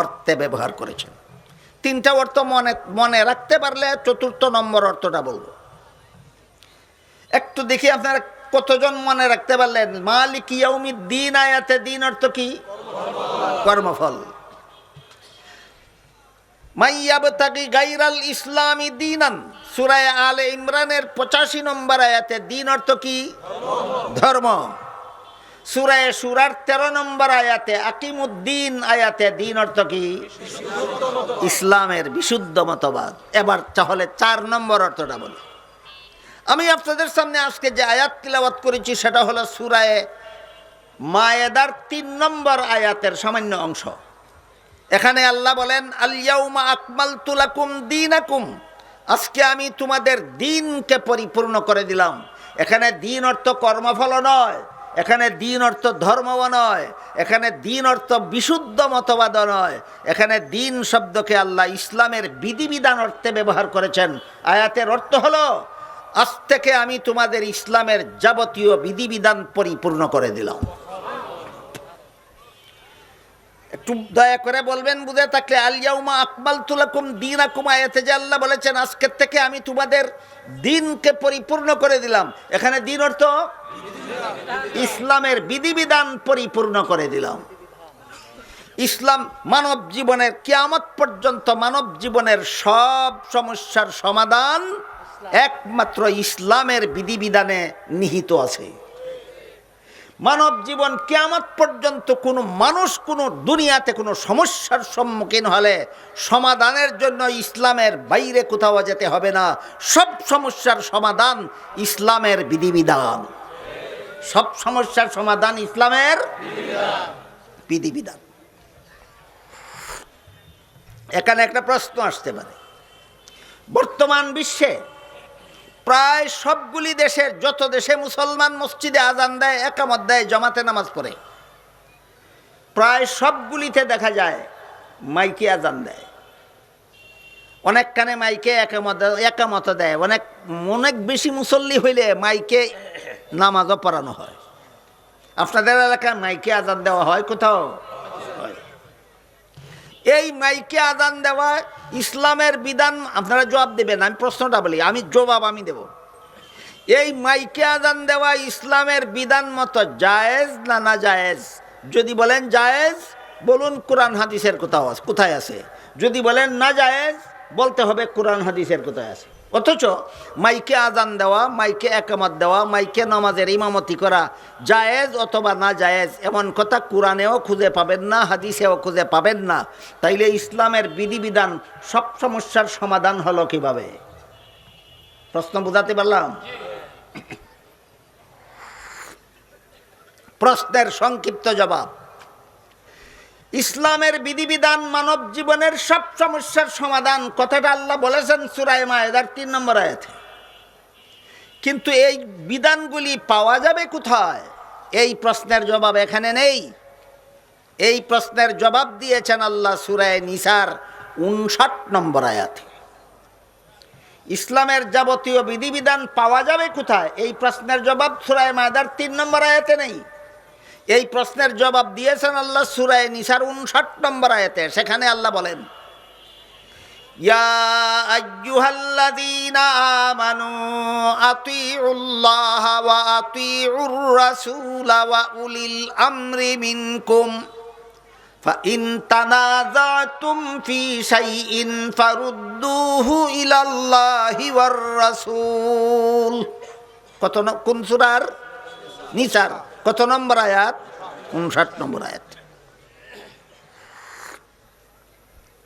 অর্থে ব্যবহার করেছেন। তিনটা অর্থ মনে রাখতে পারলে চতুর্থ নম্বর অর্থটা বলবো। একটু দেখি আপনারা কতজন মনে রাখতে পারলেন। মালিক ইয়াউমিদ্দিন আয়াতে দিন অর্থ কি? কর্মফল। মাইয়াবতাগি গায়রাল ইসলামি দীনান, সূরা আলে ইমরানের 85 নম্বর আয়াতে দিন অর্থ কি? ধর্ম। সূরা শুরার 13 নম্বর আয়াতে আকিমুদ্দিন আয়াতে দিন অর্থ কি? ইসলামের বিশুদ্ধ মতবাদ। এবার তাহলে 4 নম্বর অর্থটা বলি। আমি আপনাদের সামনে আজকে যে আয়াত তিলাওয়াত করেছি সেটা হলো সূরা মায়েদার 3 নম্বর আয়াতের সামান্য অংশ। এখানে আল্লাহ বলেন, আল ইয়াউমা আকমালতু লাকুম দীনাকুম, আজকে আমি তোমাদের দিনকে পরিপূর্ণ করে দিলাম। এখানে দিন অর্থ কর্মফল নয়, এখানে দিন অর্থ ধর্মও নয়, এখানে দিন অর্থ বিশুদ্ধ মতবাদ নয়, এখানে দিন শব্দকে আল্লাহ ইসলামের বিধিবিধান অর্থে ব্যবহার করেছেন। আয়াতের অর্থ হলো, আজ থেকে আমি তোমাদের ইসলামের যাবতীয় বিধিবিধান পরিপূর্ণ করে দিলাম। একটু দয়া করে বলবেন বুঝে থাকলে, আল ইয়াউমা আকমালতু লাকুম দীনাকুম আয়াতে যে আল্লাহ বলেছেন আজকের থেকে আমি তোমাদের দিনকে পরিপূর্ণ করে দিলাম, এখানে দিন অর্থ ইসলামের বিধিবিধান পরিপূর্ণ করে দিলাম। ইসলাম মানব জীবনের কিয়ামত পর্যন্ত মানব জীবনের সব সমস্যার সমাধান একমাত্র ইসলামের বিধিবিধানে নিহিত আছে। মানব জীবন কিয়ামত পর্যন্ত কোনো মানুষ কোনো দুনিয়াতে কোনো সমস্যার সম্মুখীন হলে সমাধানের জন্য ইসলামের বাইরে কোথাও যেতে হবে না। সব সমস্যার সমাধান ইসলামের বিধিবিধান, সব সমস্যার সমাধান ইসলামের বিধিবিধান। এখানে একটা প্রশ্ন আসতে পারে, বর্তমান বিশ্বে প্রায় সবগুলি দেশের, যত দেশে মুসলমান মসজিদে আজান দেয়, একামত দেয়, জামাতে নামাজ পড়ে, প্রায় সবগুলিতে দেখা যায় মাইকে আজান দেয়। অনেক কানে মাইকে একামত দেয়, অনেক বেশি মুসল্লি হইলে মাইকে নামাজও পড়ানো হয়। আপনাদের এলাকায় মাইকে আজান দেওয়া হয় কোথাও? এই মাইকে আজান দেওয়া ইসলামের বিধান? আপনারা জবাব দেবেন, আমি প্রশ্নটা বলি, জবাব আমি দেব। এই মাইকে আজান দেওয়া ইসলামের বিধান মতো জায়েজ না না জায়েজ? যদি বলেন জায়েজ, বলুন কোরআন হাদিসের কোথায় আছে। যদি বলেন না জায়েজ, বলতে হবে কোরআন হাদিসের কোথায় আছে। অথচ মাইকে আজান দেওয়া, মাইকে একামত দেওয়া, মাইকে নামাজের ইমামতি করা জায়েজ অথবা না জায়েজ এমন কথা কোরআনেও খুঁজে পাবেন না, হাদিসেও খুঁজে পাবেন না। তাইলে ইসলামের বিধিবিধান সব সমস্যার সমাধান হলো কিভাবে? প্রশ্ন বুঝাতে পারলাম? প্রশ্নের সংক্ষিপ্ত জবাব, ইসলামের বিধিবিধান মানব জীবনের সব সমস্যার সমাধান, কথাটা আল্লাহ বলেছেন সূরা মায়েদার 3 নম্বর আয়াতে। কিন্তু এই বিধানগুলি পাওয়া যাবে কোথায়? এই প্রশ্নের জবাব এখানে নেই। এই প্রশ্নের জবাব দিয়েছেন আল্লাহ সূরা নিসার 59 নম্বর আয়াতে। ইসলামের যাবতীয় বিধিবিধান পাওয়া যাবে কোথায়? এই প্রশ্নের জবাব সূরা মায়েদার 3 নম্বর আয়াতে নেই। এই প্রশ্নের জবাব দিয়েছেন আল্লাহ সূরা নিসার 59 নম্বর আয়াতে। সেখানে আল্লাহ বলেন, ইয়া আইয়ুহাল্লাযীনা আমানু আতিউল্লাহা ওয়া আতিউর রাসূলা ওয়া উলিল আমরি মিনকুম ফাইন তানাযাতুম ফি শাইইন ফারুদ্দুহু ইলাল্লাহি ওয়ার রাসূল। কোন সূরার? নিসার। কত নম্বর আয়াত? 59 নম্বর আয়াত।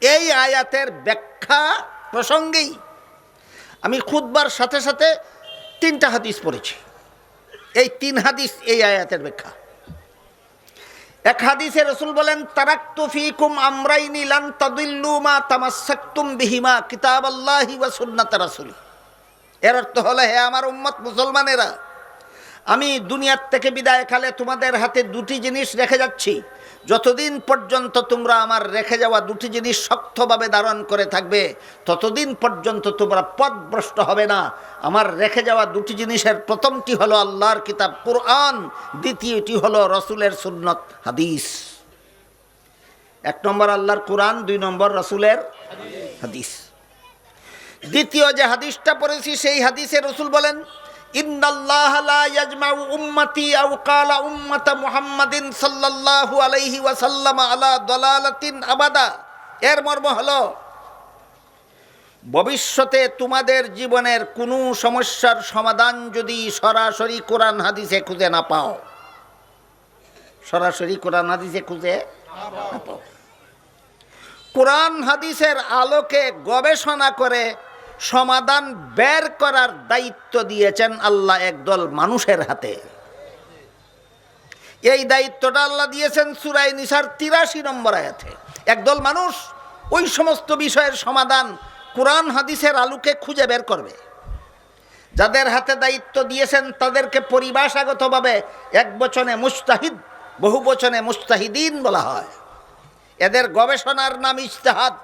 এই আয়াতের ব্যাখ্যা প্রসঙ্গেই আমি খুতবার সাথে সাথে 3টা হাদিস পড়েছি। এই 3 হাদিস এই আয়াতের ব্যাখ্যা। এক হাদিসে রাসূল বলেন, তারাকতু ফীকুম আমরাইনি লান তাদিল্লু মা তামাসসাকতুম বিহিমা কিতাবাল্লাহি ওয়া সুন্নাত রাসূলি। এর অর্থ হলো, হে আমার উম্মত মুসলমানেরা, আমি দুনিয়ার থেকে বিদায় কালে তোমাদের হাতে 2টি জিনিস রেখে যাচ্ছি। যতদিন পর্যন্ত তোমরা আমার রেখে যাওয়া দুটি জিনিস শক্তভাবে ধারণ করে থাকবে ততদিন পর্যন্ত তোমরা পথভ্রষ্ট হবে না। আমার রেখে যাওয়া দুটি জিনিসের প্রথমটি হলো আল্লাহর কিতাব কুরআন, দ্বিতীয়টি হলো রসুলের সুন্নত হাদিস। 1 নম্বর আল্লাহর কুরআন, 2 নম্বর রসুলের হাদিস। দ্বিতীয় যে হাদিসটা পড়েছি সেই হাদিসে রসুল বলেন, ইন্নাল্লাহা লা ইয়াজমাউ উম্মতি আও ক্বালা উম্মাতা মুহাম্মাদিন সাল্লাল্লাহু আলাইহি ওয়াসাল্লাম আলা দালালাতিন আবাদা। এর মর্ম হলো, ভবিষ্যতে তোমাদের জীবনের কোনো সমস্যার সমাধান যদি সরাসরি কোরআন হাদিসে খুঁজে না পাও, সরাসরি কোরআন হাদিসে খুঁজে না পাও, কোরআন হাদিসের আলোকে গবেষণা করে সমাধান বের করার দায়িত্ব দিয়েছেন আল্লাহ একদল মানুষের হাতে। এই দায়িত্বটা আল্লাহ দিয়েছেন সূরা নিসার ৮৩ নম্বর আয়াতে। একদল মানুষ ওই সমস্ত বিষয়ের সমাধান কোরআন হাদিসের আলোকে খুঁজে বের করবে। যাদের হাতে দায়িত্ব দিয়েছেন তাদেরকে পরিভাষাগতভাবে এক বচনে মুজতাহিদ, বহু বচনে মুজতাহিদিন বলা হয়। এদের গবেষণার নাম ইজতিহাদ।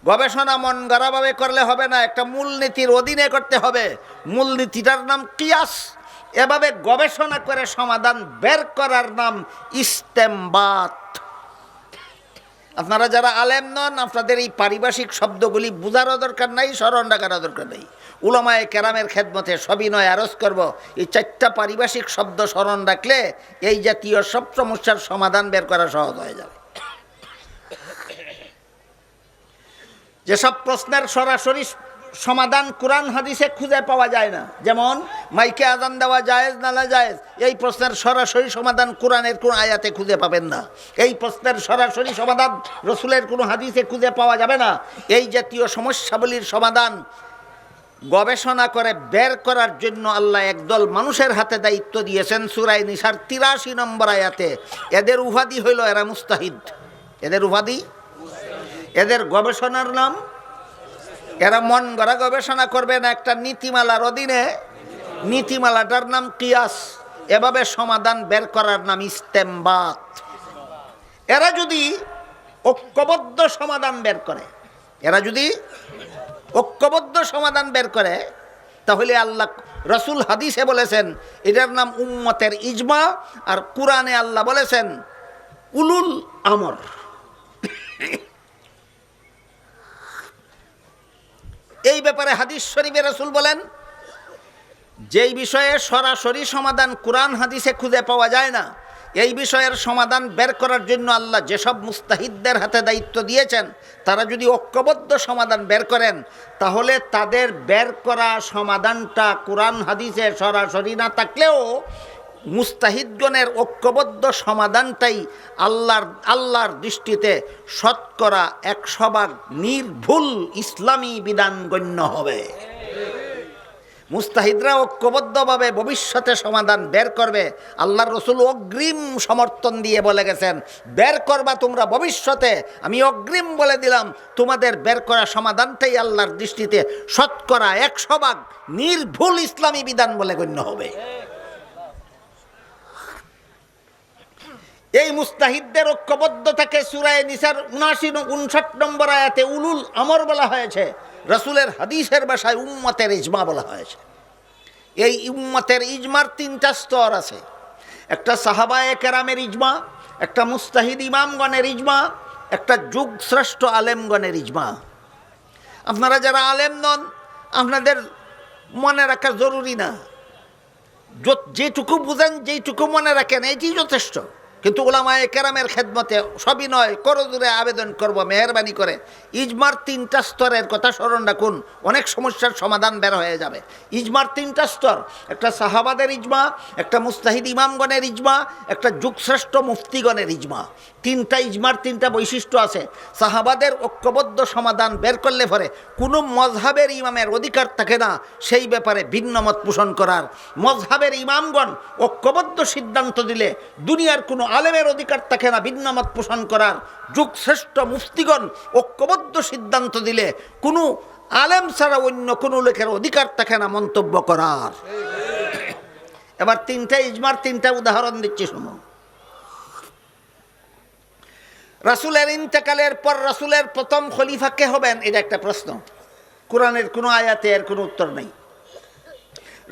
গবেষণা মন গড়াভাবে করলে হবে না, একটা মূলনীতির অধীনে করতে হবে। মূলনীতিটার নাম কিয়াস। এভাবে গবেষণা করে সমাধান বের করার নাম ইস্তেমবাত। আপনারা যারা আলেম নন, আপনাদের এই পারিভাষিক শব্দগুলি বোঝারও দরকার নাই, স্মরণ রাখারও দরকার নেই। উলামায়ে কেরামের খেদমতে সবিনয় আরজ করব, এই 4টা পারিভাষিক শব্দ স্মরণ রাখলে এই জাতীয় সব সমস্যার সমাধান বের করা সহজ হয়ে যাবে। যেসব প্রশ্নের সরাসরি সমাধান কোরআন হাদিসে খুঁজে পাওয়া যায় না, যেমন মাইকে আজান দেওয়া জায়েজ না জায়েজ, এই প্রশ্নের সরাসরি সমাধান কোরআনের কোন আয়াতে খুঁজে পাবেন না। এই প্রশ্নের সরাসরি সমাধান রসুলের কোনো হাদিসে খুঁজে পাওয়া যাবে না। এই জাতীয় সমস্যাবলীর সমাধান গবেষণা করে বের করার জন্য আল্লাহ একদল মানুষের হাতে দায়িত্ব দিয়েছেন সূরা নিসার ৮৩ নম্বর আয়াতে। এদের উপাধি হইল এরা মুস্তাহিদ। এদের উপাধি, এদের গবেষণার নাম, এরা মন গড়া গবেষণা করবে না, একটা নীতিমালার অধীনে, নীতিমালাটার নাম কিয়াস। এভাবে সমাধান বের করার নাম ইস্তেমবাত। এরা যদি ঐক্যবদ্ধ সমাধান বের করে, এরা যদি ঐক্যবদ্ধ সমাধান বের করে, তাহলে আল্লাহ রসুল হাদিসে বলেছেন এটার নাম উম্মতের ইজমা, আর কুরআনে আল্লাহ বলেছেন উলুল আমর। এই ব্যাপারে হাদিস শরীফে রাসূল বলেন, যেই বিষয়ে সরাসরি সমাধান কোরআন হাদিসে খুঁজে পাওয়া যায় না, এই বিষয়ের সমাধান বের করার জন্য আল্লাহ যেসব মুস্তাহিদদের হাতে দায়িত্ব দিয়েছেন, তারা যদি ঐক্যবদ্ধ সমাধান বের করেন, তাহলে তাদের বের করা সমাধানটা কোরআন হাদিসে সরাসরি না থাকলেও মুস্তাহিদগণের ঐক্যবদ্ধ সমাধানটাই আল্লাহর দৃষ্টিতে শতকরা 100% নির্ভুল ইসলামী বিধান গণ্য হবে। মুস্তাহিদরা ঐক্যবদ্ধভাবে ভবিষ্যতে সমাধান বের করবে। আল্লাহর রসুল অগ্রিম সমর্থন দিয়ে বলে গেছেন, বের করবা তোমরা ভবিষ্যতে, আমি অগ্রিম বলে দিলাম তোমাদের বের করা সমাধানটাই আল্লাহর দৃষ্টিতে শতকরা 100% নির্ভুল ইসলামী বিধান বলে গণ্য হবে। এই মুস্তাহিদদের ঐক্যবদ্ধতাকে সূরা নিসার 59 নম্বর আয়াতে উলুল আমর বলা হয়েছে। রাসূলের হাদিসের ভাষায় উম্মতের ইজমা বলা হয়েছে। এই উম্মতের ইজমার 3টা স্তর আছে। একটা সাহাবায়ে কেরামের ইজমা, একটা মুস্তাহিদ ইমামগণের ইজমা, একটা যুগ শ্রেষ্ঠ আলেমগণের ইজমা। আপনারা যারা আলেম নন, আপনাদের মনে রাখা জরুরি না, যেটুকু বুঝেন, যেটুকু মনে রাখেন, এটি যথেষ্ট। কিন্তু উলামায়ে কেরামের খেদমতে সবিনয় করজোরে আবেদন করব, মেহরবানি করে ইজমার 3টা স্তরের কথা স্মরণ রাখুন, অনেক সমস্যার সমাধান বের হয়ে যাবে। ইজমার 3টা স্তর, একটা সাহাবাদের ইজমা, একটা মুস্তাহিদ ইমামগণের ইজমা, একটা যুগশ্রেষ্ঠ মুফতিগণের ইজমা। 3টা ইজমার 3টা বৈশিষ্ট্য আছে। সাহাবাদের ঐক্যবদ্ধ সমাধান বের করলে পরে কোনো মজহাবের ইমামের অধিকার থাকে না সেই ব্যাপারে ভিন্ন মত পোষণ করার। মজহাবের ইমামগণ ঐক্যবদ্ধ সিদ্ধান্ত দিলে দুনিয়ার কোনো আলেমের অধিকার থাকে না ভিন্ন মত পোষণ করার। যুগশ্রেষ্ঠ মুফতিগণ ঐক্যবদ্ধ সিদ্ধান্ত দিলে কোনো আলেম ছাড়া অন্য কোনো লোকের অধিকার থাকে না মন্তব্য করার। এবার 3টা ইজমার 3টা উদাহরণ দিচ্ছি, শুনুন। রাসূলের ইন্তেকালের পর রাসূলের প্রথম খলিফা কে হবেন, এটা একটা প্রশ্ন। কোরআনের কোনো আয়াতে এর কোনো উত্তর নেই,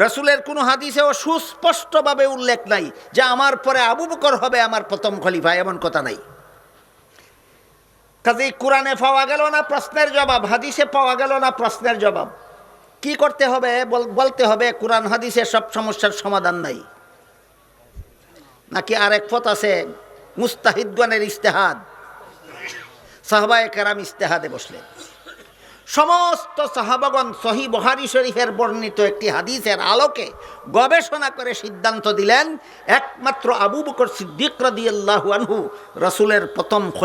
রাসূলের কোনো হাদিসেও সুস্পষ্টভাবে উল্লেখ নাই যে আমার পরে আবু বকর হবে আমার প্রথম খলিফা, এমন কথা নাই। কাজেই কোরআনে পাওয়া গেল না প্রশ্নের জবাব, হাদিসে পাওয়া গেল না প্রশ্নের জবাব। কি করতে হবে? বলতে হবে কোরআন হাদিসে সব সমস্যার সমাধান নাই, নাকি আরেক পথ আছে মুস্তাহিদগণের ইজতিহাদ। সাহাবায়ে কেরাম ইজতিহাদে বসলেন, সমস্ত সাহাবাগণ সহিহ বুখারী শরীফের বর্ণিত একটি হাদিসের আলোকে গবেষণা করে সিদ্ধান্ত দিলেন একমাত্র আবু বকর সিদ্দিক রাদিয়াল্লাহু আনহু রাসূলের প্রথম